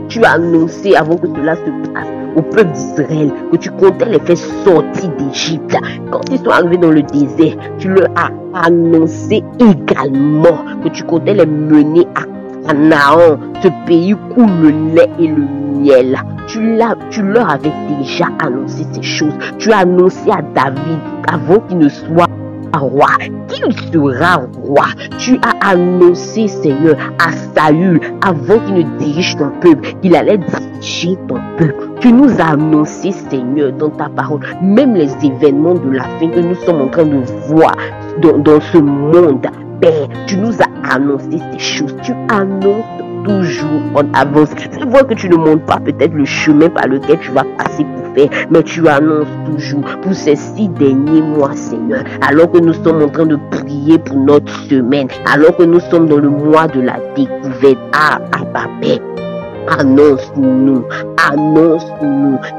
Tu as annoncé avant que cela se passe au peuple d'Israël que tu comptais les faire sortir d'Égypte. Quand ils sont arrivés dans le désert, tu leur as annoncé également que tu comptais les mener à Canaan, ce pays où coule le lait et le miel. Tu leur avais déjà annoncé ces choses. Tu as annoncé à David avant qu'il ne soit roi, qu'il sera roi. Tu as annoncé, Seigneur, à Saül avant qu'il ne dirige ton peuple, qu'il allait diriger ton peuple. Tu nous as annoncé, Seigneur, dans ta parole, même les événements de la fin que nous sommes en train de voir dans ce monde. Père, tu nous as annoncé ces choses. Tu annonces toujours en avance. Je vois que tu ne montres pas peut-être le chemin par lequel tu vas passer pour faire, mais tu annonces toujours pour ces 6 derniers mois, Seigneur. Alors que nous sommes en train de prier pour notre semaine, alors que nous sommes dans le mois de la découverte. Ah, Papa, annonce-nous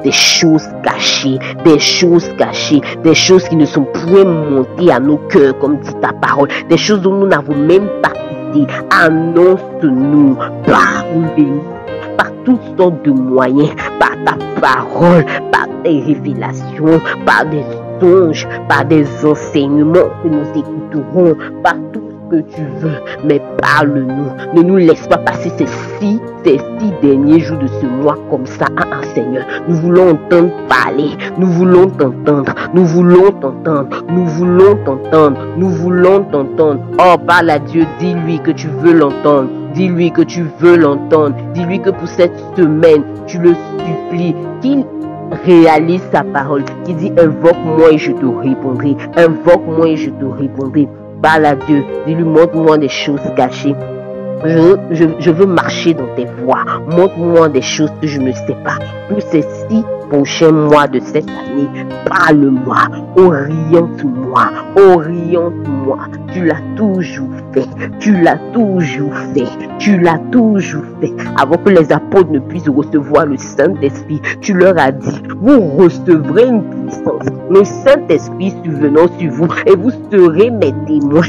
des choses cachées, des choses cachées, des choses qui ne sont point montées à nos cœurs, comme dit ta parole, des choses dont nous n'avons même pas idée. Annonce-nous par toutes sortes de moyens, par ta parole, par des révélations, par des songes, par des enseignements que nous écouterons, par tout ce que tu veux, mais parle-nous. Ne nous laisse pas passer ces 6 derniers jours de ce mois comme ça, Seigneur. Nous voulons entendre parler, nous voulons t'entendre, nous voulons t'entendre, nous voulons t'entendre, nous voulons t'entendre. Oh, parle à Dieu, dis-lui que tu veux l'entendre. Dis-lui que tu veux l'entendre. Dis-lui que pour cette semaine, tu le supplies, qu'il réalise sa parole, qui dit invoque-moi et je te répondrai. Invoque-moi et je te répondrai. Parle à Dieu. Dis-lui, montre-moi des choses cachées. Je veux marcher dans tes voies. Montre-moi des choses que je ne sais pas. Pour ces 6 prochains mois de cette année, parle-moi, oriente-moi, oriente-moi. Tu l'as toujours fait, tu l'as toujours fait, tu l'as toujours fait. Avant que les apôtres ne puissent recevoir le Saint-Esprit, tu leur as dit, vous recevrez une puissance, le Saint-Esprit survenant sur vous, et vous serez mes témoins.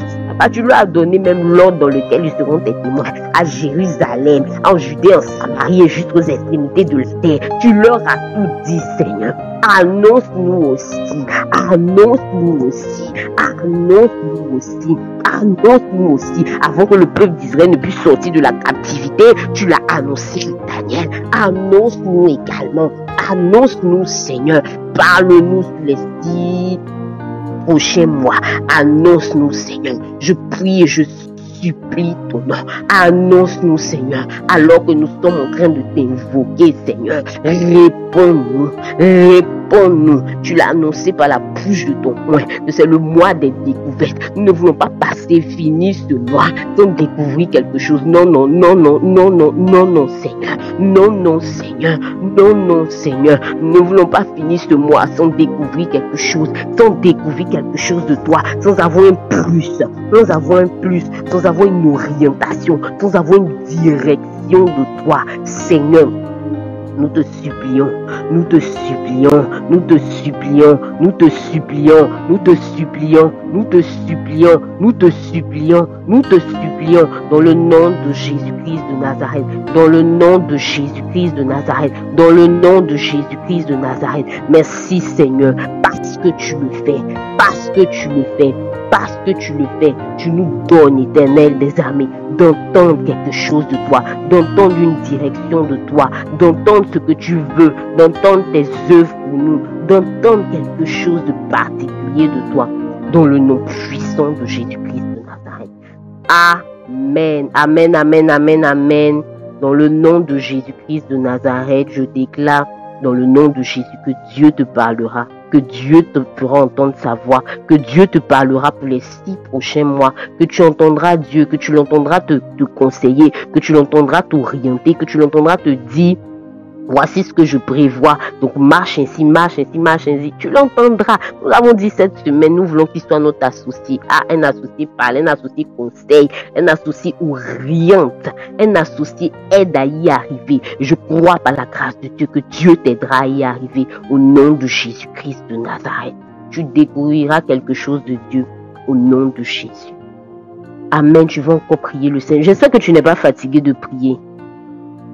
Tu leur as donné même l'ordre dans lequel ils seront tes témoins, à Jérusalem, en Judée, en Samarie et jusqu'aux extrémités de la terre. Tu leur as tout dit, Seigneur. Annonce-nous aussi, annonce-nous aussi, annonce-nous aussi, annonce-nous aussi. Avant que le peuple d'Israël ne puisse sortir de la captivité, tu l'as annoncé, Daniel. Annonce-nous également, annonce-nous, Seigneur. Parle-nous sur les 6 prochains mois. Annonce-nous, Seigneur. Je prie et je supplie ton nom. Annonce-nous, Seigneur, alors que nous sommes en train de t'invoquer, Seigneur. Réponds-nous, réponds-nous. Tu l'as annoncé par la bouche de ton oint, que c'est le mois des découvertes. Nous ne voulons pas passer, finir ce mois sans découvrir quelque chose. Non, non, non, non, non, non, non, non, Seigneur. Non, non, Seigneur. Non, non, Seigneur. Nous ne voulons pas finir ce mois sans découvrir quelque chose, sans découvrir quelque chose de toi, sans avoir un plus, sans avoir un plus, sans avoir une orientation, sans avoir une direction de toi, Seigneur. Nous te supplions, nous te supplions, nous te supplions, nous te supplions, nous te supplions, nous te supplions, nous te supplions, nous te supplions, dans le nom de Jésus-Christ de Nazareth, dans le nom de Jésus-Christ de Nazareth, dans le nom de Jésus-Christ de Nazareth. Merci Seigneur, parce que tu le fais, parce que tu le fais, parce que tu le fais, tu nous donnes, Éternel des armées, d'entendre quelque chose de toi, d'entendre une direction de toi, d'entendre ce que tu veux, d'entendre tes œuvres pour nous, d'entendre quelque chose de particulier de toi, dans le nom puissant de Jésus-Christ de Nazareth. Amen, amen, amen, amen, amen. Dans le nom de Jésus-Christ de Nazareth, je déclare dans le nom de Jésus que Dieu te parlera, que Dieu te fera entendre sa voix, que Dieu te parlera pour les 6 prochains mois, que tu entendras Dieu, que tu l'entendras te conseiller, que tu l'entendras t'orienter, que tu l'entendras te dire, voici ce que je prévois, donc marche ainsi, marche ainsi, marche ainsi, tu l'entendras. Nous avons dit cette semaine, nous voulons qu'il soit notre associé, un associé parle, un associé conseil, un associé oriente, un associé aide à y arriver. Je crois par la grâce de Dieu que Dieu t'aidera à y arriver au nom de Jésus-Christ de Nazareth. Tu découvriras quelque chose de Dieu au nom de Jésus. Amen, tu vas encore prier le Seigneur. J'espère que tu n'es pas fatigué de prier.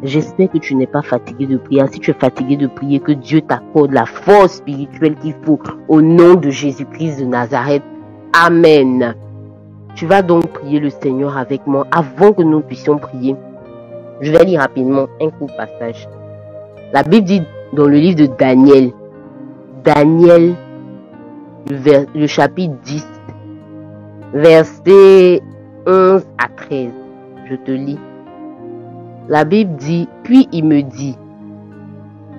J'espère que tu n'es pas fatigué de prier. Si tu es fatigué de prier, que Dieu t'accorde la force spirituelle qu'il faut au nom de Jésus-Christ de Nazareth. Amen. Tu vas donc prier le Seigneur avec moi. Avant que nous puissions prier, je vais lire rapidement un court passage. La Bible dit dans le livre de Daniel, le chapitre 10, versets 11 à 13. Je te lis. La Bible dit, puis il me dit,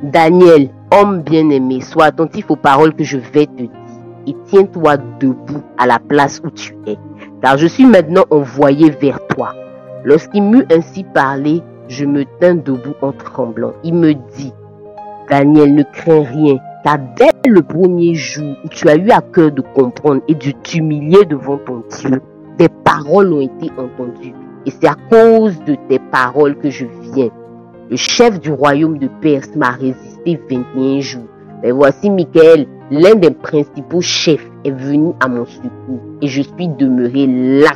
Daniel, homme bien-aimé, sois attentif aux paroles que je vais te dire et tiens-toi debout à la place où tu es, car je suis maintenant envoyé vers toi. Lorsqu'il m'eut ainsi parlé, je me tins debout en tremblant. Il me dit, Daniel, ne crains rien, car dès le premier jour où tu as eu à cœur de comprendre et de t'humilier devant ton Dieu, tes paroles ont été entendues. Et c'est à cause de tes paroles que je viens. Le chef du royaume de Perse m'a résisté 21 jours. Mais voici Michael, l'un des principaux chefs, est venu à mon secours. Et je suis demeuré là,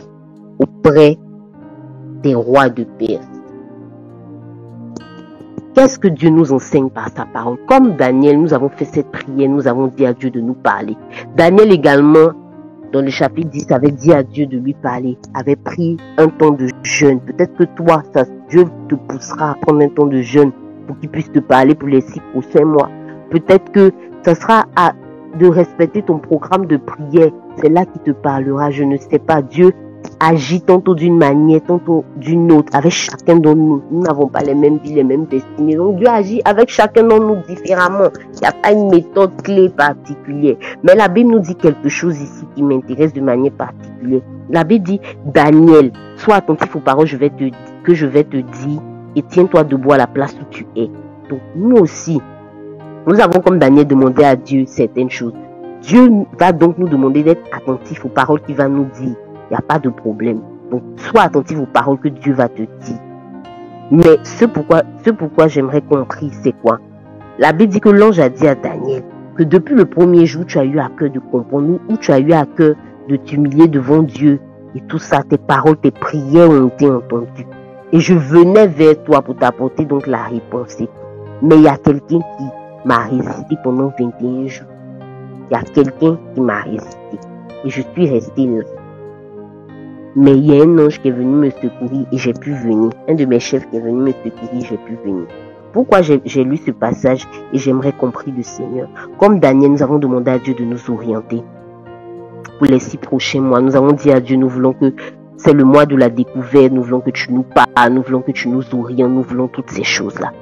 auprès des rois de Perse. Qu'est-ce que Dieu nous enseigne par sa parole? Comme Daniel, nous avons fait cette prière, nous avons dit à Dieu de nous parler. Daniel également, dans le chapitre 10, avait dit à Dieu de lui parler, avait pris un temps de jeûne. Peut-être que toi, Dieu te poussera à prendre un temps de jeûne pour qu'il puisse te parler pour les 6 prochains mois. Peut-être que ça sera de respecter ton programme de prière. C'est là qu'il te parlera, je ne sais pas. Dieu agit tantôt d'une manière, tantôt d'une autre, avec chacun d'entre nous. Nous n'avons pas les mêmes vies, les mêmes destinées. Donc Dieu agit avec chacun d'entre nous différemment. Il n'y a pas une méthode clé particulière. Mais la Bible nous dit quelque chose ici qui m'intéresse de manière particulière. La Bible dit, Daniel, sois attentif aux paroles que je vais te dire et tiens-toi debout à la place où tu es. Donc nous aussi, nous avons comme Daniel demandé à Dieu certaines choses. Dieu va donc nous demander d'être attentif aux paroles qu'il va nous dire. Il n'y a pas de problème. Donc, sois attentif aux paroles que Dieu va te dire. Mais ce pourquoi j'aimerais qu'on prie, c'est quoi? La Bible dit que l'ange a dit à Daniel que depuis le premier jour, tu as eu à cœur de comprendre, où tu as eu à cœur de t'humilier devant Dieu. Et tout ça, tes paroles, tes prières ont été entendues. Et je venais vers toi pour t'apporter donc la réponse. Mais il y a quelqu'un qui m'a résisté pendant 21 jours. Il y a quelqu'un qui m'a résisté. Et je suis resté là. Mais il y a un ange qui est venu me secourir et j'ai pu venir. Un de mes chefs qui est venu me secourir et j'ai pu venir. Pourquoi j'ai lu ce passage et j'aimerais qu'on prie le Seigneur? Comme Daniel, nous avons demandé à Dieu de nous orienter. Pour les 6 prochains mois, nous avons dit à Dieu, nous voulons que C'est le mois de la découverte. Nous voulons que tu nous parles, nous voulons que tu nous orientes, nous voulons toutes ces choses-là.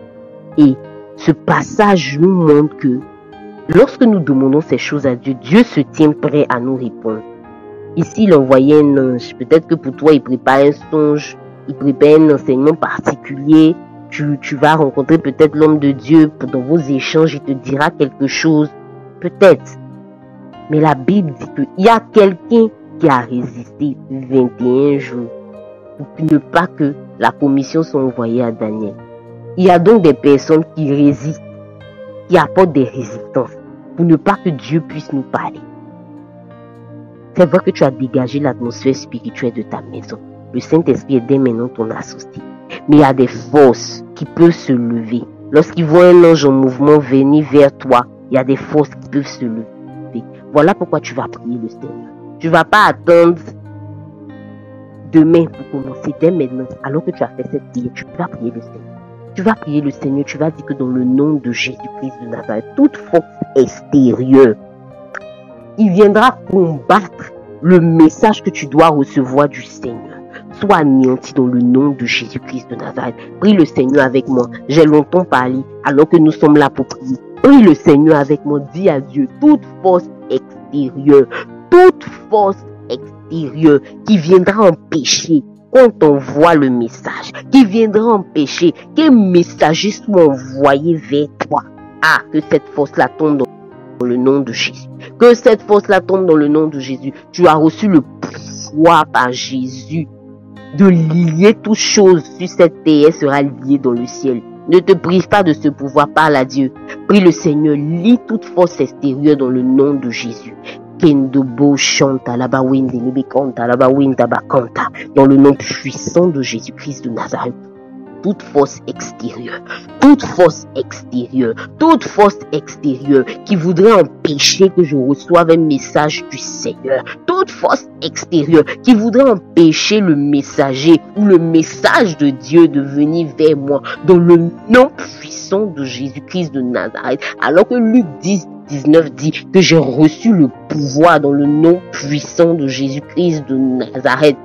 Et ce passage nous montre que lorsque nous demandons ces choses à Dieu, Dieu se tient prêt à nous répondre. Ici, il envoyait un ange. Peut-être que pour toi, il prépare un songe, il prépare un enseignement particulier. Tu vas rencontrer peut-être l'homme de Dieu. Dans vos échanges, il te dira quelque chose. Peut-être. Mais la Bible dit qu'il y a quelqu'un qui a résisté 21 jours pour ne pas que la commission soit envoyée à Daniel. Il y a donc des personnes qui résistent, qui apportent des résistances pour ne pas que Dieu puisse nous parler. C'est vrai que tu as dégagé l'atmosphère spirituelle de ta maison. Le Saint-Esprit est dès maintenant ton associé. Mais il y a des forces qui peuvent se lever. Lorsqu'ils voient un ange en mouvement venir vers toi, il y a des forces qui peuvent se lever. Voilà pourquoi tu vas prier le Seigneur. Tu ne vas pas attendre demain pour commencer, dès maintenant. Alors que tu as fait cette prière, tu vas prier le Seigneur. Tu vas prier le Seigneur, tu vas dire que dans le nom de Jésus-Christ de Nazareth, toute force extérieure, il viendra combattre le message que tu dois recevoir du Seigneur. Sois anéanti dans le nom de Jésus-Christ de Nazareth. Prie le Seigneur avec moi. J'ai longtemps parlé alors que nous sommes là pour prier. Prie le Seigneur avec moi. Dis à Dieu toute force extérieure qui viendra empêcher qu'on t'envoie le message, qui viendra empêcher qu'un messager soit envoyé vers toi. Ah, que cette force-là tombe dans le nom de Jésus. Que cette force-là tombe dans le nom de Jésus. Tu as reçu le pouvoir par Jésus de lier toutes choses sur cette terre, sera liée dans le ciel. Ne te prive pas de ce pouvoir, parle à Dieu. Prie le Seigneur, lie toute force extérieure dans le nom de Jésus. Dans le nom puissant de Jésus-Christ de Nazareth. Toute force extérieure qui voudrait empêcher que je reçoive un message du Seigneur, toute force extérieure qui voudrait empêcher le messager ou le message de Dieu de venir vers moi, dans le nom puissant de Jésus-Christ de Nazareth, alors que Luc 10:19 dit que j'ai reçu le pouvoir dans le nom puissant de Jésus-Christ de Nazareth.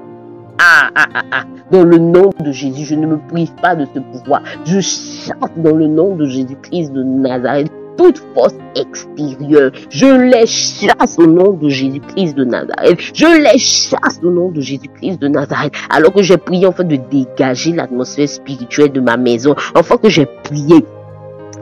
Dans le nom de Jésus, je ne me prive pas de ce pouvoir. Je chasse dans le nom de Jésus-Christ de Nazareth toute force extérieure. Je les chasse au nom de Jésus-Christ de Nazareth. Je les chasse au nom de Jésus-Christ de Nazareth. Alors que j'ai prié enfin de dégager l'atmosphère spirituelle de ma maison, enfin que j'ai prié.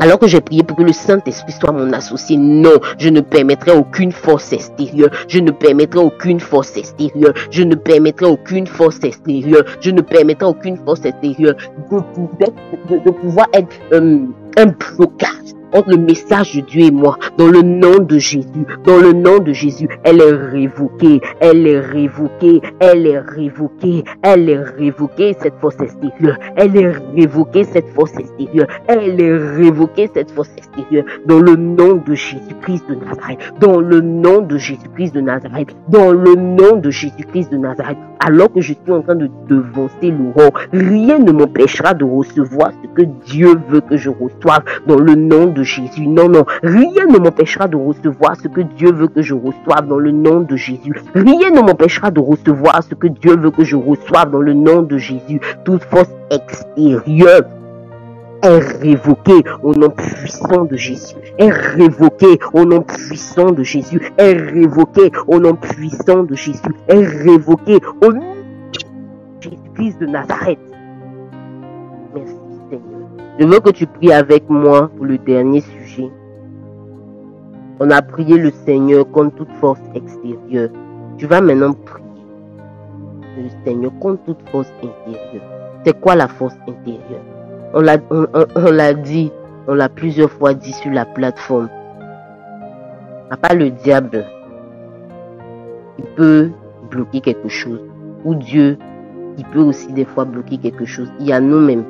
Alors que j'ai prié pour que le Saint-Esprit soit mon associé, non, je ne permettrai aucune force extérieure. Je ne permettrai aucune force extérieure. Je ne permettrai aucune force extérieure. Je ne permettrai aucune force extérieure de pouvoir être un blocage entre le message de Dieu et moi. Dans le nom de Jésus, dans le nom de Jésus, elle est révoquée, elle est révoquée, elle est révoquée, elle est révoquée, cette force extérieure, elle est révoquée, cette force extérieure, elle est révoquée, cette force extérieure, dans le nom de Jésus-Christ de Nazareth, dans le nom de Jésus-Christ de Nazareth, dans le nom de Jésus-Christ de Nazareth. Alors que je suis en train de devancer l'aurore, rien ne m'empêchera de recevoir ce que Dieu veut que je reçoive dans le nom de Jésus. Non, non, rien ne m'empêchera de recevoir ce que Dieu veut que je reçoive dans le nom de Jésus. Rien ne m'empêchera de recevoir ce que Dieu veut que je reçoive dans le nom de Jésus. Toute force extérieure est révoquée au nom puissant de Jésus. Est révoquée au nom puissant de Jésus. Est révoquée au nom puissant de Jésus. Est révoquée au nom de Jésus-Christ de Nazareth. Merci Seigneur. Je veux que tu pries avec moi pour le dernier sujet. On a prié le Seigneur contre toute force extérieure. Tu vas maintenant prier le Seigneur contre toute force intérieure. C'est quoi la force intérieure? On l'a dit, on l'a plusieurs fois dit sur la plateforme. À part le diable, il peut bloquer quelque chose. Ou Dieu, il peut aussi des fois bloquer quelque chose. Il y a nous-mêmes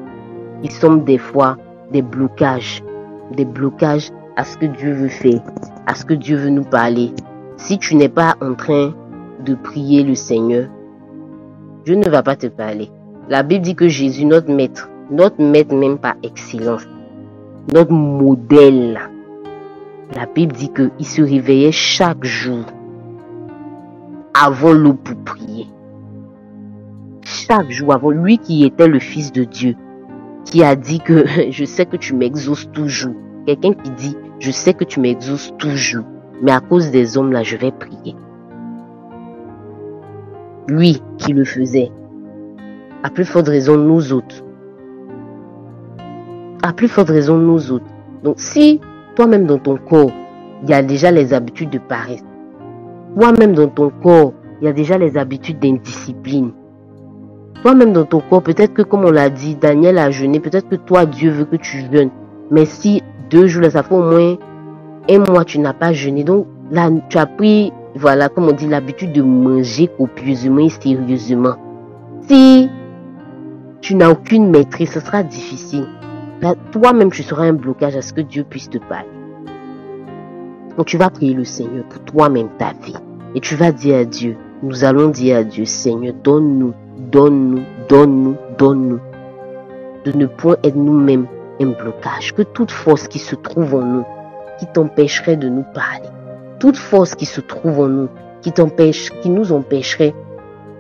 qui sommes des fois des blocages à ce que Dieu veut faire, à ce que Dieu veut nous parler. Si tu n'es pas en train de prier le Seigneur, Dieu ne va pas te parler. La Bible dit que Jésus, notre maître même par excellence, notre modèle, la Bible dit qu'il se réveillait chaque jour avant l'aube pour prier. chaque jour avant, lui qui était le Fils de Dieu, qui a dit que je sais que tu m'exauces toujours. Quelqu'un qui dit, je sais que tu m'exauces toujours, mais à cause des hommes là, je vais prier. Lui qui le faisait, à plus forte raison nous autres. À plus forte raison nous autres. Donc si toi-même dans ton corps, il y a déjà les habitudes de paresse, toi-même dans ton corps, il y a déjà les habitudes d'indiscipline, toi-même dans ton corps, peut-être que comme on l'a dit, Daniel a jeûné, peut-être que toi Dieu veut que tu jeûnes, mais si 2 jours là, ça fait au moins 1 mois tu n'as pas jeûné, donc là tu as pris, voilà, comme on dit, l'habitude de manger copieusement et sérieusement. Si tu n'as aucune maîtrise, ce sera difficile. Là, toi-même tu seras un blocage à ce que Dieu puisse te parler. Donc tu vas prier le Seigneur pour toi-même ta vie. Et tu vas dire à Dieu, nous allons dire à Dieu, Seigneur, donne-nous, donne-nous, donne-nous, donne-nous. De ne point être nous-mêmes un blocage. Que toute force qui se trouve en nous, qui t'empêcherait de nous parler, toute force qui se trouve en nous, qui nous empêcherait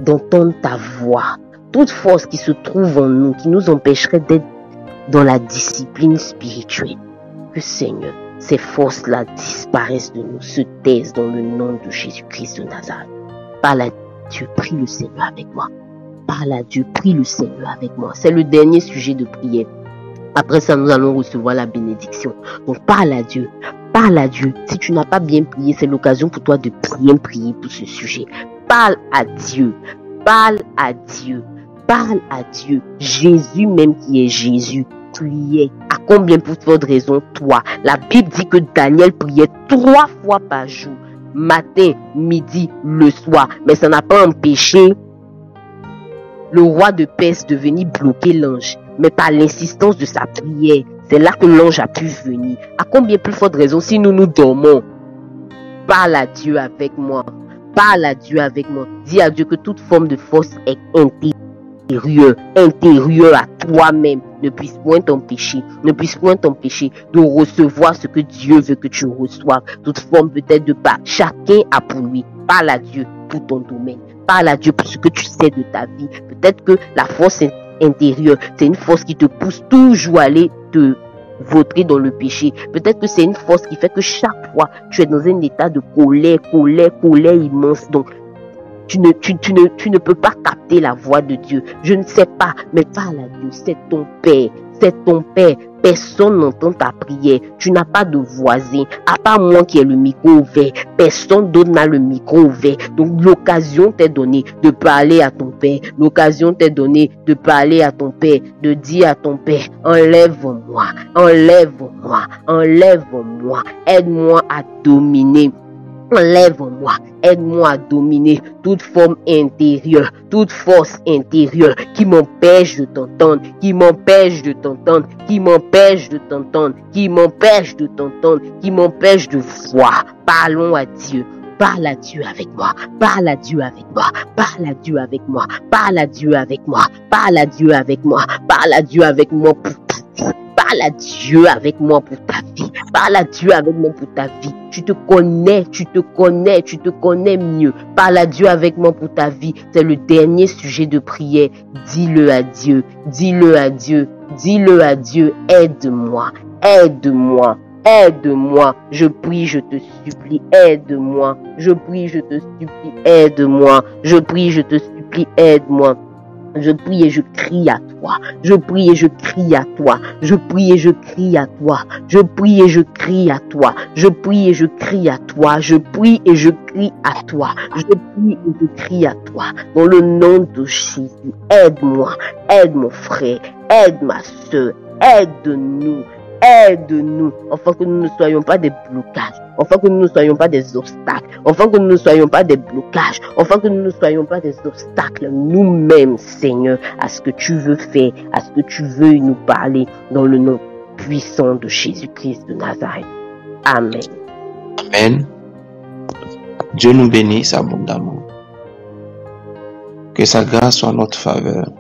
d'entendre ta voix, toute force qui se trouve en nous, qui nous empêcherait d'être dans la discipline spirituelle, que Seigneur, ces forces-là disparaissent de nous, se taisent dans le nom de Jésus-Christ de Nazareth. Parle à Dieu, prie le Seigneur avec moi. Parle à Dieu, prie le Seigneur avec moi. C'est le dernier sujet de prière. Après ça, nous allons recevoir la bénédiction. Donc parle à Dieu. Parle à Dieu. Si tu n'as pas bien prié, c'est l'occasion pour toi de bien prier pour ce sujet. Parle à Dieu. Parle à Dieu. Parle à Dieu. Jésus même qui est Jésus priait. À combien pour votre raison, toi? La Bible dit que Daniel priait 3 fois par jour. Matin, midi, le soir. Mais ça n'a pas empêché le roi de Perse de venir bloquer l'ange. Mais par l'insistance de sa prière, c'est là que l'ange a pu venir. À combien plus forte raison si nous dormons? Parle à Dieu avec moi. Parle à Dieu avec moi. Dis à Dieu que toute forme de force est intérieure à toi-même ne puisse point t'empêcher de recevoir ce que Dieu veut que tu reçoives. Toute forme peut-être de pas. Chacun a pour lui. Parle à Dieu pour ton domaine. Parle à Dieu pour ce que tu sais de ta vie. Peut-être que la force intérieure, c'est une force qui te pousse toujours à aller te vautrer dans le péché. Peut-être que c'est une force qui fait que chaque fois tu es dans un état de colère immense. Donc tu ne peux pas capter la voix de Dieu. Je ne sais pas, mais parle à Dieu. C'est ton Père. C'est ton Père. Personne n'entend ta prière. Tu n'as pas de voisin. À part moi qui ai le micro ouvert. Personne d'autre n'a le micro ouvert. Donc l'occasion t'est donnée de parler à ton Père. L'occasion t'est donnée de parler à ton Père. De dire à ton Père, enlève-moi. Enlève-moi. Enlève-moi. Aide-moi à dominer. Enlève-moi, aide-moi à dominer toute forme intérieure, toute force intérieure qui m'empêche de t'entendre, qui m'empêche de voir. Parlons à Dieu. Parle à Dieu avec moi. Parle à Dieu avec moi. Parle à Dieu avec moi. Parle à Dieu avec moi. Parle à Dieu avec moi. Parle à Dieu avec moi pour ta vie. Parle à Dieu avec moi pour ta vie. Parle à Dieu avec moi pour ta vie. Tu te connais mieux. Parle à Dieu avec moi pour ta vie. C'est le dernier sujet de prière. Dis-le à Dieu. Dis-le à Dieu. Dis-le à Dieu. Aide-moi. Aide-moi. Aide-moi. Je prie, je te supplie. Aide-moi. Je prie, je te supplie. Aide-moi. Je prie, je te supplie. Aide-moi. Je prie et je crie à toi. Je prie et je crie à toi. Je prie et je crie à toi. Je prie et je crie à toi. Je prie et je crie à toi. Je prie et je crie à toi. Je prie et je crie à toi. Dans le nom de Jésus, aide-moi. Aide mon frère. Aide ma soeur. Aide-nous. Aide-nous, afin que nous ne soyons pas des blocages, afin que nous ne soyons pas des obstacles, afin que nous ne soyons pas des blocages, afin que nous ne soyons pas des obstacles nous-mêmes, Seigneur, à ce que tu veux faire, à ce que tu veux nous parler, dans le nom puissant de Jésus-Christ de Nazareth. Amen. Amen. Dieu nous bénisse abondamment. Que sa grâce soit en notre faveur.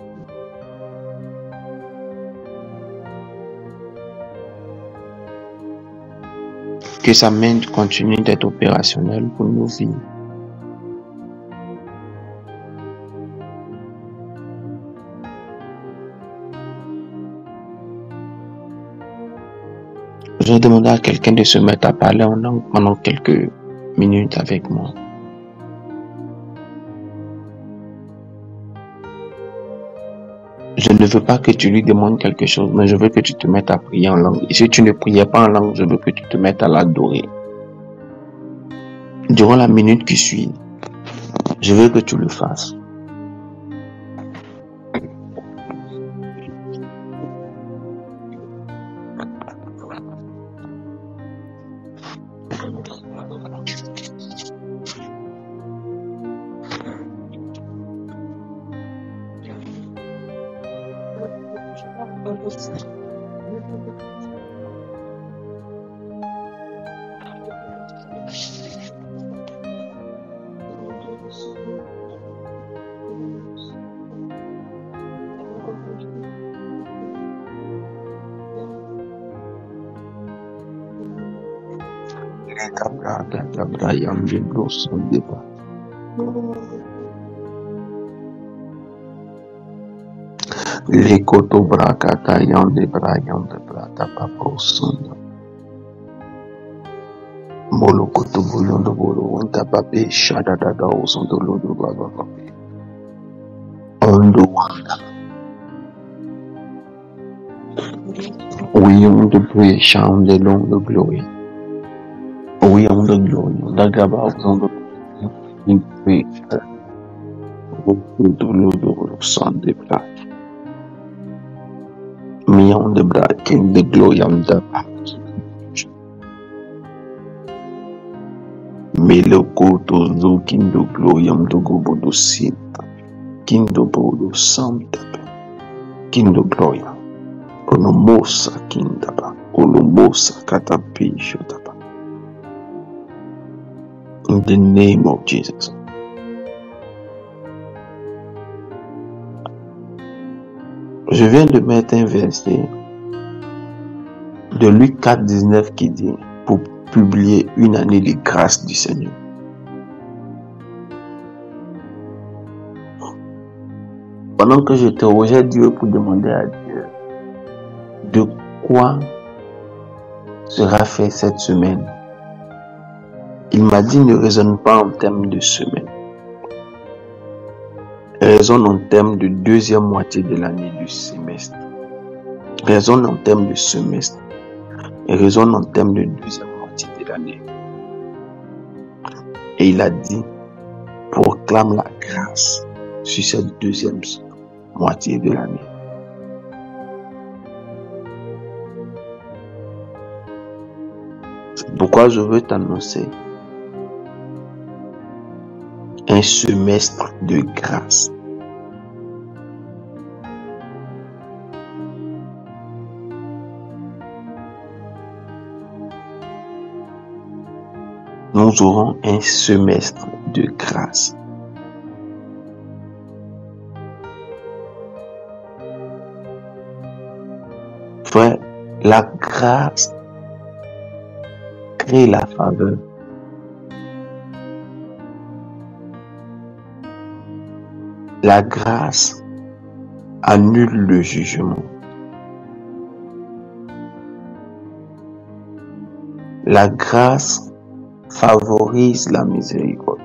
Que sa main continue d'être opérationnelle pour nos vies. Je vais demander à quelqu'un de se mettre à parler en langue pendant quelques minutes avec moi. Je ne veux pas que tu lui demandes quelque chose, mais je veux que tu te mettes à prier en langue. Et si tu ne priais pas en langue, je veux que tu te mettes à l'adorer. Durant la minute qui suit, je veux que tu le fasses. Les koto brakata yande brayande brata paposunda. Molo koto buyondo bolo wanta pape shada dada osondo lodo baba pape. Ondo wanda. Oui, on de bruit chant de long de glory. Oui, on de glory. Dagaba osondo. Oui. Koto lodo sande brata. Million de braquin de gloyam de mais le koto zo kindo gloyam de gobodo sinta kindo bodo santa kindo gloyam onomosa kindaba onomosa katapisho tapa. In the name of Jesus. Je viens de mettre un verset de Luc 4, 19 qui dit pour publier une année de grâce du Seigneur. Pendant que j'interrogeais Dieu pour demander à Dieu de quoi sera fait cette semaine, il m'a dit ne raisonne pas en termes de semaine. Raisonne en termes de deuxième moitié de l'année du semestre. Raisonne en termes de semestre. Et raisonne en termes de deuxième moitié de l'année. Et il a dit, proclame la grâce sur cette deuxième moitié de l'année. C'est pourquoi je veux t'annoncer un semestre de grâce. Nous aurons un semestre de grâce. Frère, la grâce crée la faveur. La grâce annule le jugement. La grâce favorise la miséricorde.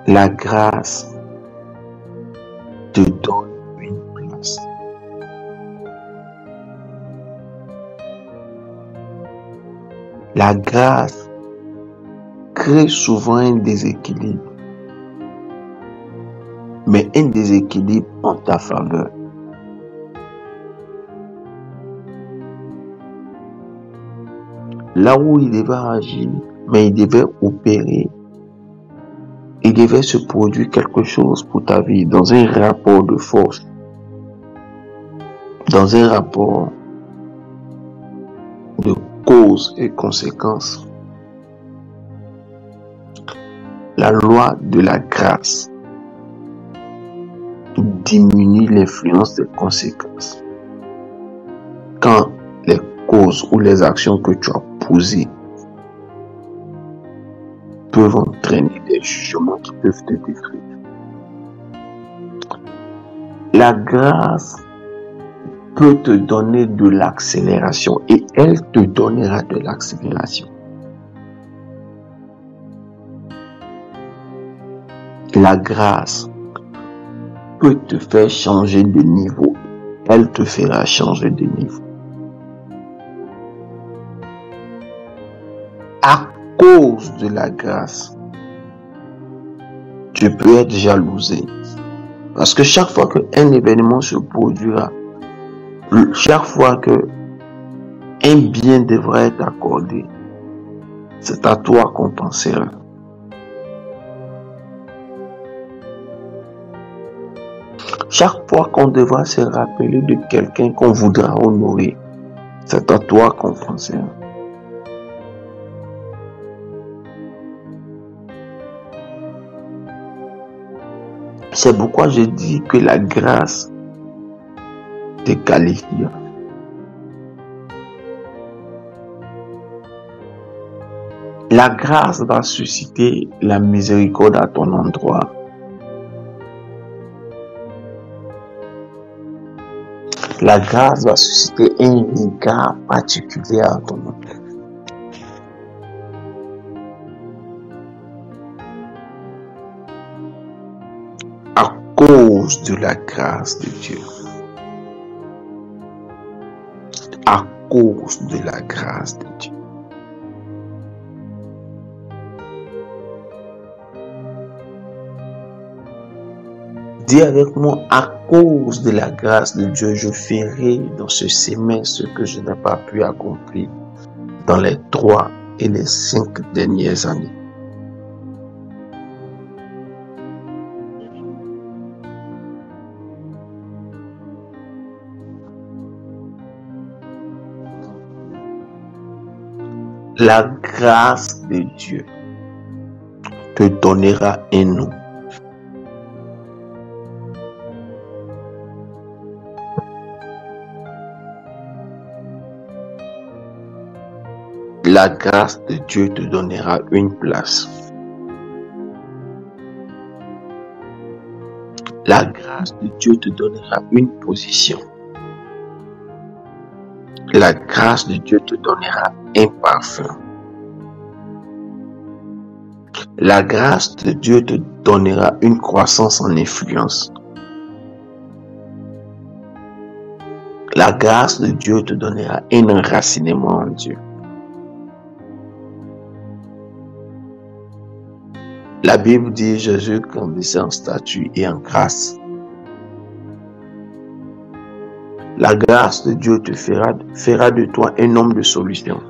La grâce te donne une place. La grâce crée souvent un déséquilibre, mais un déséquilibre en ta faveur. Là où il devait agir, mais il devait opérer, il devait se produire quelque chose pour ta vie, dans un rapport de force, dans un rapport de cause et conséquence. La loi de la grâce diminue l'influence des conséquences. Quand les causes ou les actions que tu as posées peuvent entraîner des jugements qui peuvent te détruire. La grâce peut te donner de l'accélération et elle te donnera de l'accélération. La grâce peut te faire changer de niveau. Elle te fera changer de niveau. À cause de la grâce, tu peux être jalousé. Parce que chaque fois qu'un événement se produira, chaque fois que un bien devra être accordé, c'est à toi qu'on pensera. Chaque fois qu'on devra se rappeler de quelqu'un qu'on voudra honorer, c'est à toi qu'on pensera. C'est pourquoi je dis que la grâce te qualifie. La grâce va susciter la miséricorde à ton endroit. La grâce va susciter un regard particulier à ton endroit. À cause de la grâce de Dieu. À cause de la grâce de Dieu. Dis avec moi, à cause de la grâce de Dieu, je ferai dans ce semestre ce que je n'ai pas pu accomplir dans les 3 et les 5 dernières années. La grâce de Dieu te donnera un nom. La grâce de Dieu te donnera une place. La grâce de Dieu te donnera une position. La grâce de Dieu te donnera un parfum. La grâce de Dieu te donnera une croissance en influence. La grâce de Dieu te donnera un enracinement en Dieu. La Bible dit Jésus grandissait en stature et en grâce. La grâce de Dieu te fera de toi un homme de solution.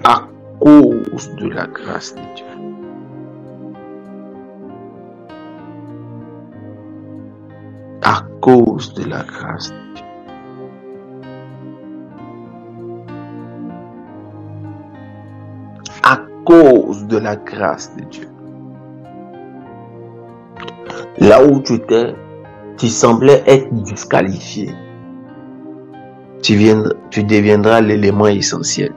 À cause de la grâce de Dieu. À cause de la grâce de Dieu. À cause de la grâce de Dieu. Là où tu étais, tu semblais être disqualifié. Tu deviendras l'élément essentiel.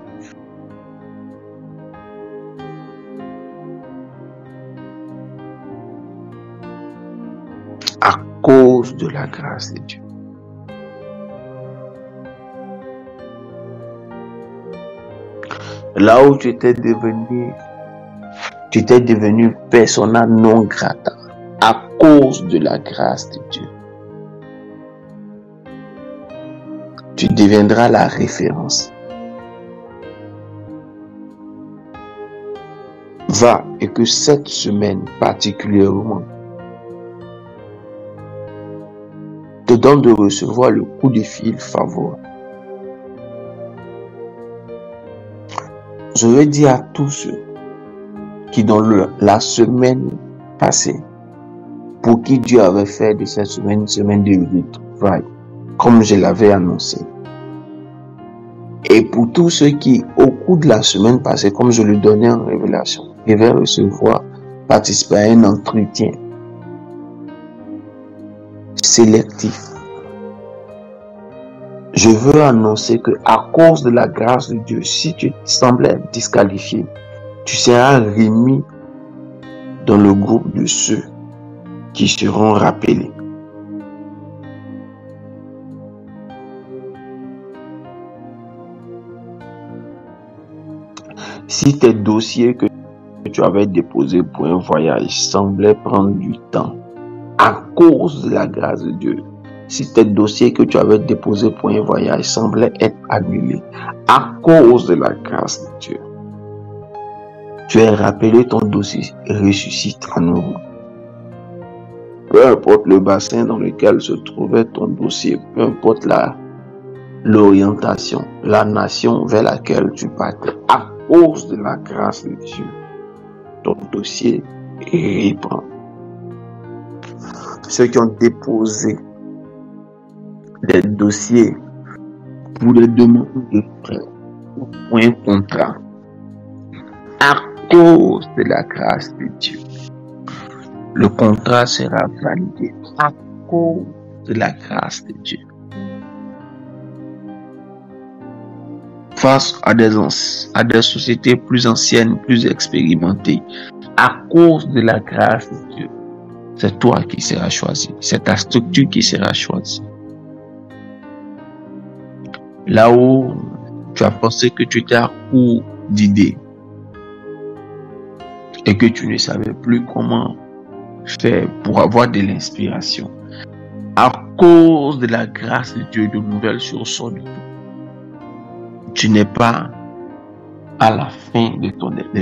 À cause de la grâce de Dieu. Là où tu étais devenu persona non grata à cause de la grâce de Dieu. Tu deviendras la référence. Va et que cette semaine particulièrement te donne de recevoir le coup de fil favorable. Je veux dire à tous ceux qui dans la semaine passée, pour qui Dieu avait fait de cette semaine une semaine de retrouvailles, comme je l'avais annoncé. Et pour tous ceux qui, au cours de la semaine passée, comme je le donnais en révélation, devaient participer à un entretien sélectif. Je veux annoncer que à cause de la grâce de Dieu, si tu semblais disqualifié, tu seras remis dans le groupe de ceux qui seront rappelés. Si tes dossiers que tu avais déposés pour un voyage semblaient prendre du temps, à cause de la grâce de Dieu, si tes dossiers que tu avais déposés pour un voyage semblaient être annulés, à cause de la grâce de Dieu, tu es rappelé, ton dossier ressuscite à nouveau. Peu importe le bassin dans lequel se trouvait ton dossier, peu importe l'orientation, la nation vers laquelle tu partais, à cause de la grâce de Dieu, ton dossier reprend. Ceux qui ont déposé des dossiers pour des demandes de prêt ou pour un contrat, à cause de la grâce de Dieu, le contrat sera validé à cause de la grâce de Dieu. Face à des sociétés plus anciennes, plus expérimentées, à cause de la grâce de Dieu, c'est toi qui seras choisi, c'est ta structure qui sera choisie. Là où tu as pensé que tu étais à court d'idées et que tu ne savais plus comment faire pour avoir de l'inspiration, à cause de la grâce de Dieu, de nouvelles choses sortent de toi. Tu n'es pas à la fin de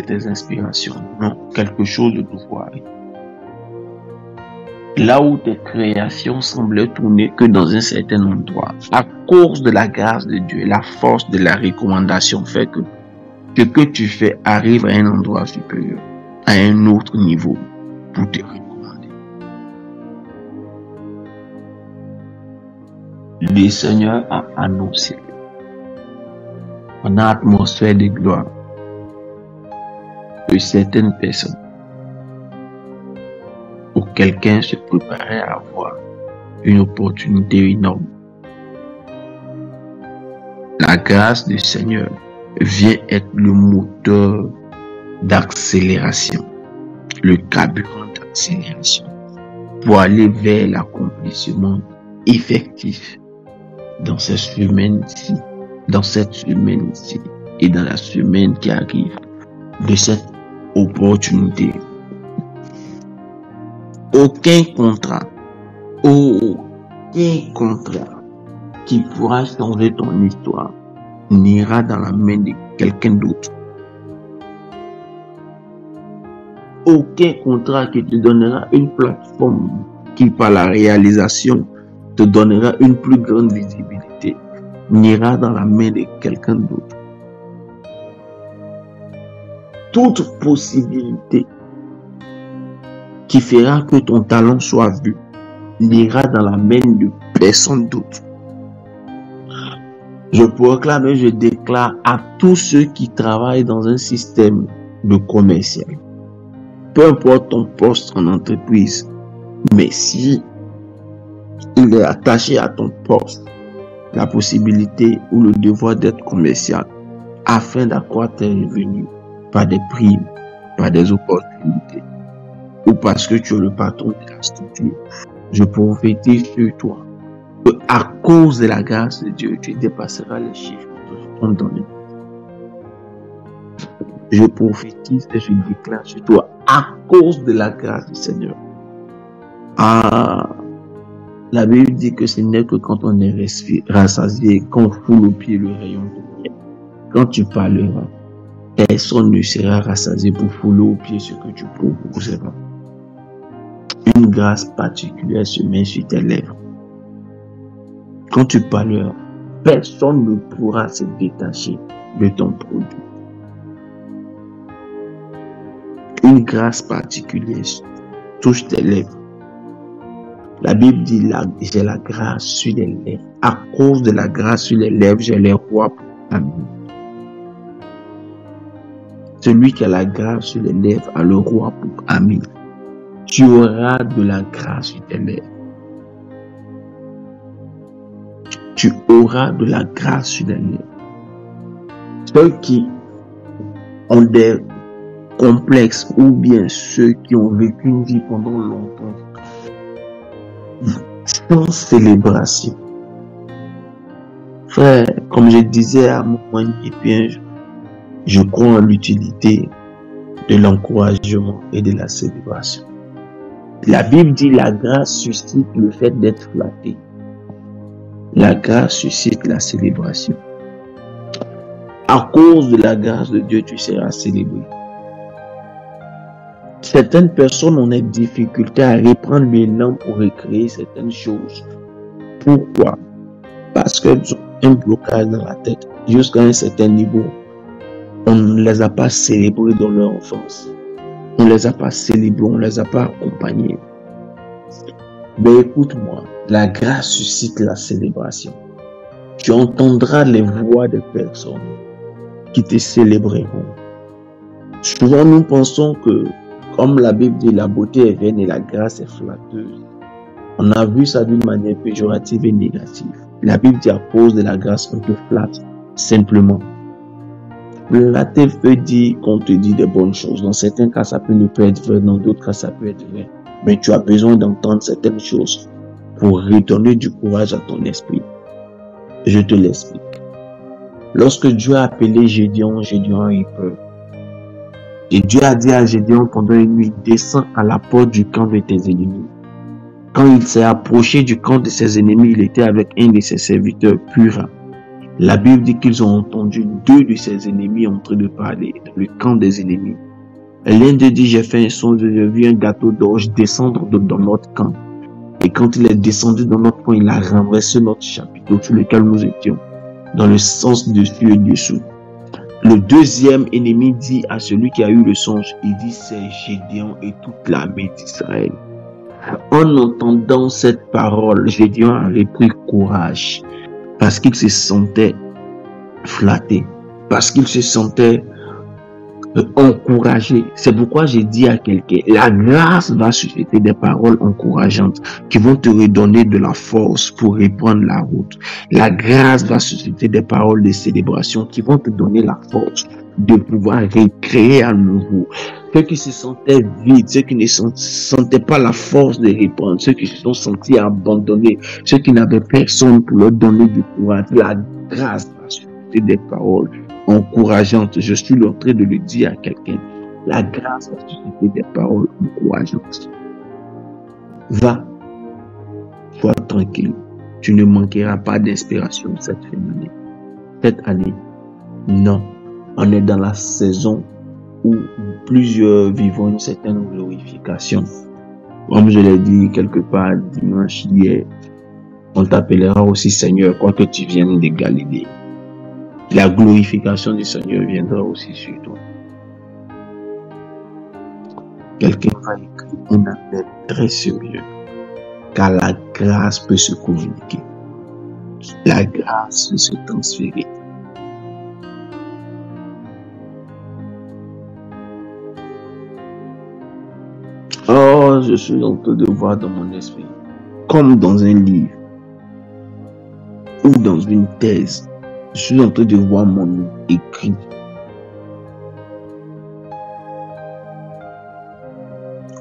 tes inspirations. Non, quelque chose de nouveau arrive. Là où tes créations semblaient tourner que dans un certain endroit, à cause de la grâce de Dieu, la force de la recommandation fait que ce que tu fais arrive à un endroit supérieur, à un autre niveau pour te recommander. Le Seigneur a annoncé en atmosphère de gloire que certaines personnes ou quelqu'un se préparait à avoir une opportunité énorme. La grâce du Seigneur vient être le moteur d'accélération, le carburant d'accélération pour aller vers l'accomplissement effectif dans cette semaine-ci, et dans la semaine qui arrive de cette opportunité. Aucun contrat qui pourra changer ton histoire n'ira dans la main de quelqu'un d'autre. Aucun contrat qui te donnera une plateforme qui, par la réalisation, te donnera une plus grande visibilité n'ira dans la main de quelqu'un d'autre. Toute possibilité qui fera que ton talent soit vu n'ira dans la main de personne d'autre. Je proclame et je déclare à tous ceux qui travaillent dans un système de commercial, peu importe ton poste en entreprise, mais si il est attaché à ton poste la possibilité ou le devoir d'être commercial afin d'accroître tes revenus par des primes, par des opportunités ou parce que tu es le patron de la structure, je prophétise sur toi que à cause de la grâce de Dieu, tu dépasseras les chiffres que te sont donnés. Je prophétise et je déclare sur toi à cause de la grâce du Seigneur. La Bible dit que ce n'est que quand on est rassasié qu'on foule au pied le rayon de miel. Quand tu parleras, personne ne sera rassasié pour fouler au pied ce que tu proposeras. Une grâce particulière se met sur tes lèvres. Quand tu parleras, personne ne pourra se détacher de ton produit. Une grâce particulière touche tes lèvres. La Bible dit j'ai la grâce sur les lèvres. À cause de la grâce sur les lèvres, j'ai les rois pour amis. Celui qui a la grâce sur les lèvres a le roi pour ami. Tu auras de la grâce sur tes lèvres. tu auras de la grâce sur la terre. Ceux qui ont des complexes ou bien ceux qui ont vécu une vie pendant longtemps sans célébration. Frère, comme je disais à mon ami, je crois en l'utilité de l'encouragement et de la célébration. La Bible dit la grâce suscite le fait d'être flatté. La grâce suscite la célébration. À cause de la grâce de Dieu, tu seras célébré. Certaines personnes ont des difficultés à reprendre l'élan pour recréer certaines choses. Pourquoi? Parce qu'elles ont un blocage dans la tête. Jusqu'à un certain niveau, on ne les a pas célébrés dans leur enfance. On ne les a pas célébrés, on ne les a pas accompagnés. Mais écoute-moi, la grâce suscite la célébration. Tu entendras les voix des personnes qui te célébreront. Souvent, nous pensons que, comme la Bible dit, la beauté est vaine et la grâce est flatteuse. On a vu ça d'une manière péjorative et négative. La Bible dit à cause de la grâce, on te flatte simplement. Flatter veut dire qu'on te dit des bonnes choses. Dans certains cas, ça peut ne pas être vrai. Dans d'autres cas, ça peut être vrai. Mais tu as besoin d'entendre certaines choses pour redonner du courage à ton esprit. Je te l'explique. Lorsque Dieu a appelé Gédéon, Gédéon a eu peur. Et Dieu a dit à Gédéon pendant une nuit, descends à la porte du camp de tes ennemis. Quand il s'est approché du camp de ses ennemis, il était avec un de ses serviteurs, Pura. La Bible dit qu'ils ont entendu deux de ses ennemis en train de parler dans le camp des ennemis. Et l'un d'eux dit, j'ai fait un songe, j'ai vu un gâteau d'orge descendre dans notre camp. Et quand il est descendu dans notre camp, il a renversé notre chapiteau sur lequel nous étions, dans le sens dessus et dessous. Le deuxième ennemi dit à celui qui a eu le songe, il dit, c'est Gédéon et toute l'armée d'Israël. En entendant cette parole, Gédéon a repris courage parce qu'il se sentait flatté, parce qu'il se sentait encouragé. C'est pourquoi j'ai dit à quelqu'un, la grâce va susciter des paroles encourageantes qui vont te redonner de la force pour reprendre la route. La grâce va susciter des paroles de célébration qui vont te donner la force de pouvoir recréer à nouveau. Ceux qui se sentaient vides, ceux qui ne sentaient pas la force de reprendre, ceux qui se sont sentis abandonnés, ceux qui n'avaient personne pour leur donner du courage. La grâce va susciter des paroles encourageantes. Je suis en train de le dire à quelqu'un. La grâce va susciter des paroles encourageantes. Va, sois tranquille. Tu ne manqueras pas d'inspiration cette fin d'année. Cette année, non. On est dans la saison où plusieurs vivent une certaine glorification. Comme je l'ai dit quelque part dimanche hier, on t'appellera aussi Seigneur, quoique tu viennes de Galilée. La glorification du Seigneur viendra aussi sur toi. Quelqu'un va écrire un appel très sérieux, car la grâce peut se communiquer. La grâce peut se transférer. Oh, je suis en train de voir dans mon esprit, comme dans un livre ou dans une thèse, je suis en train de voir mon nom écrit.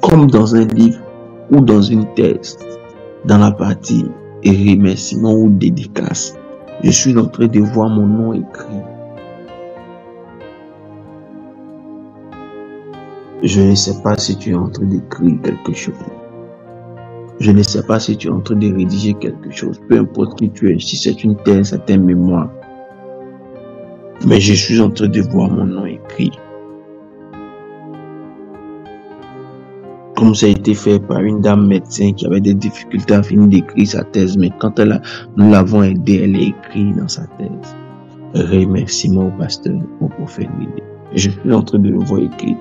Comme dans un livre ou dans une thèse, dans la partie remerciement ou dédicace, je suis en train de voir mon nom écrit. Je ne sais pas si tu es en train d'écrire quelque chose. Je ne sais pas si tu es en train de rédiger quelque chose. Peu importe qui tu es, si c'est une thèse, c'est un mémoire. Mais je suis en train de voir mon nom écrit. Comme ça a été fait par une dame médecin qui avait des difficultés à finir d'écrire sa thèse. Mais quand nous l'avons aidée, elle a écrit dans sa thèse. Remerciement au pasteur, au prophète. Je suis en train de le voir écrit.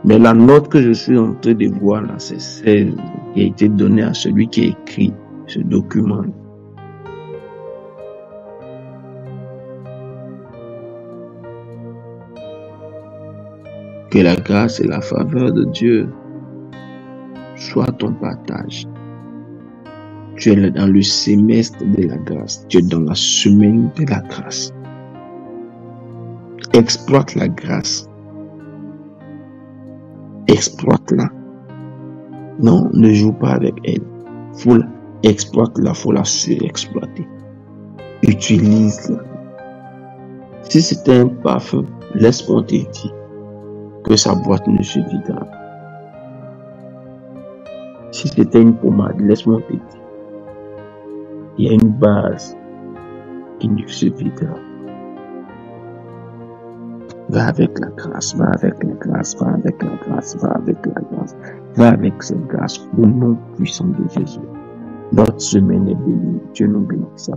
Mais la note que je suis en train de voir là, c'est celle qui a été donnée à celui qui a écrit ce document. Que la grâce et la faveur de Dieu soient ton partage. Tu es dans le semestre de la grâce. Tu es dans la semaine de la grâce. Exploite la grâce. Exploite-la. Non, ne joue pas avec elle. Exploite-la, faut la surexploiter. Utilise-la. Si c'était un parfum, laisse-moi te dire que sa boîte ne se videra pas. Si c'était une pommade, laisse-moi te dire, il y a une base qui ne se videra pas. Va avec la grâce, va avec la grâce, va avec la grâce, va avec la grâce, va avec cette grâce au nom puissant de Jésus. Notre semaine est bénie. Dieu nous bénisse.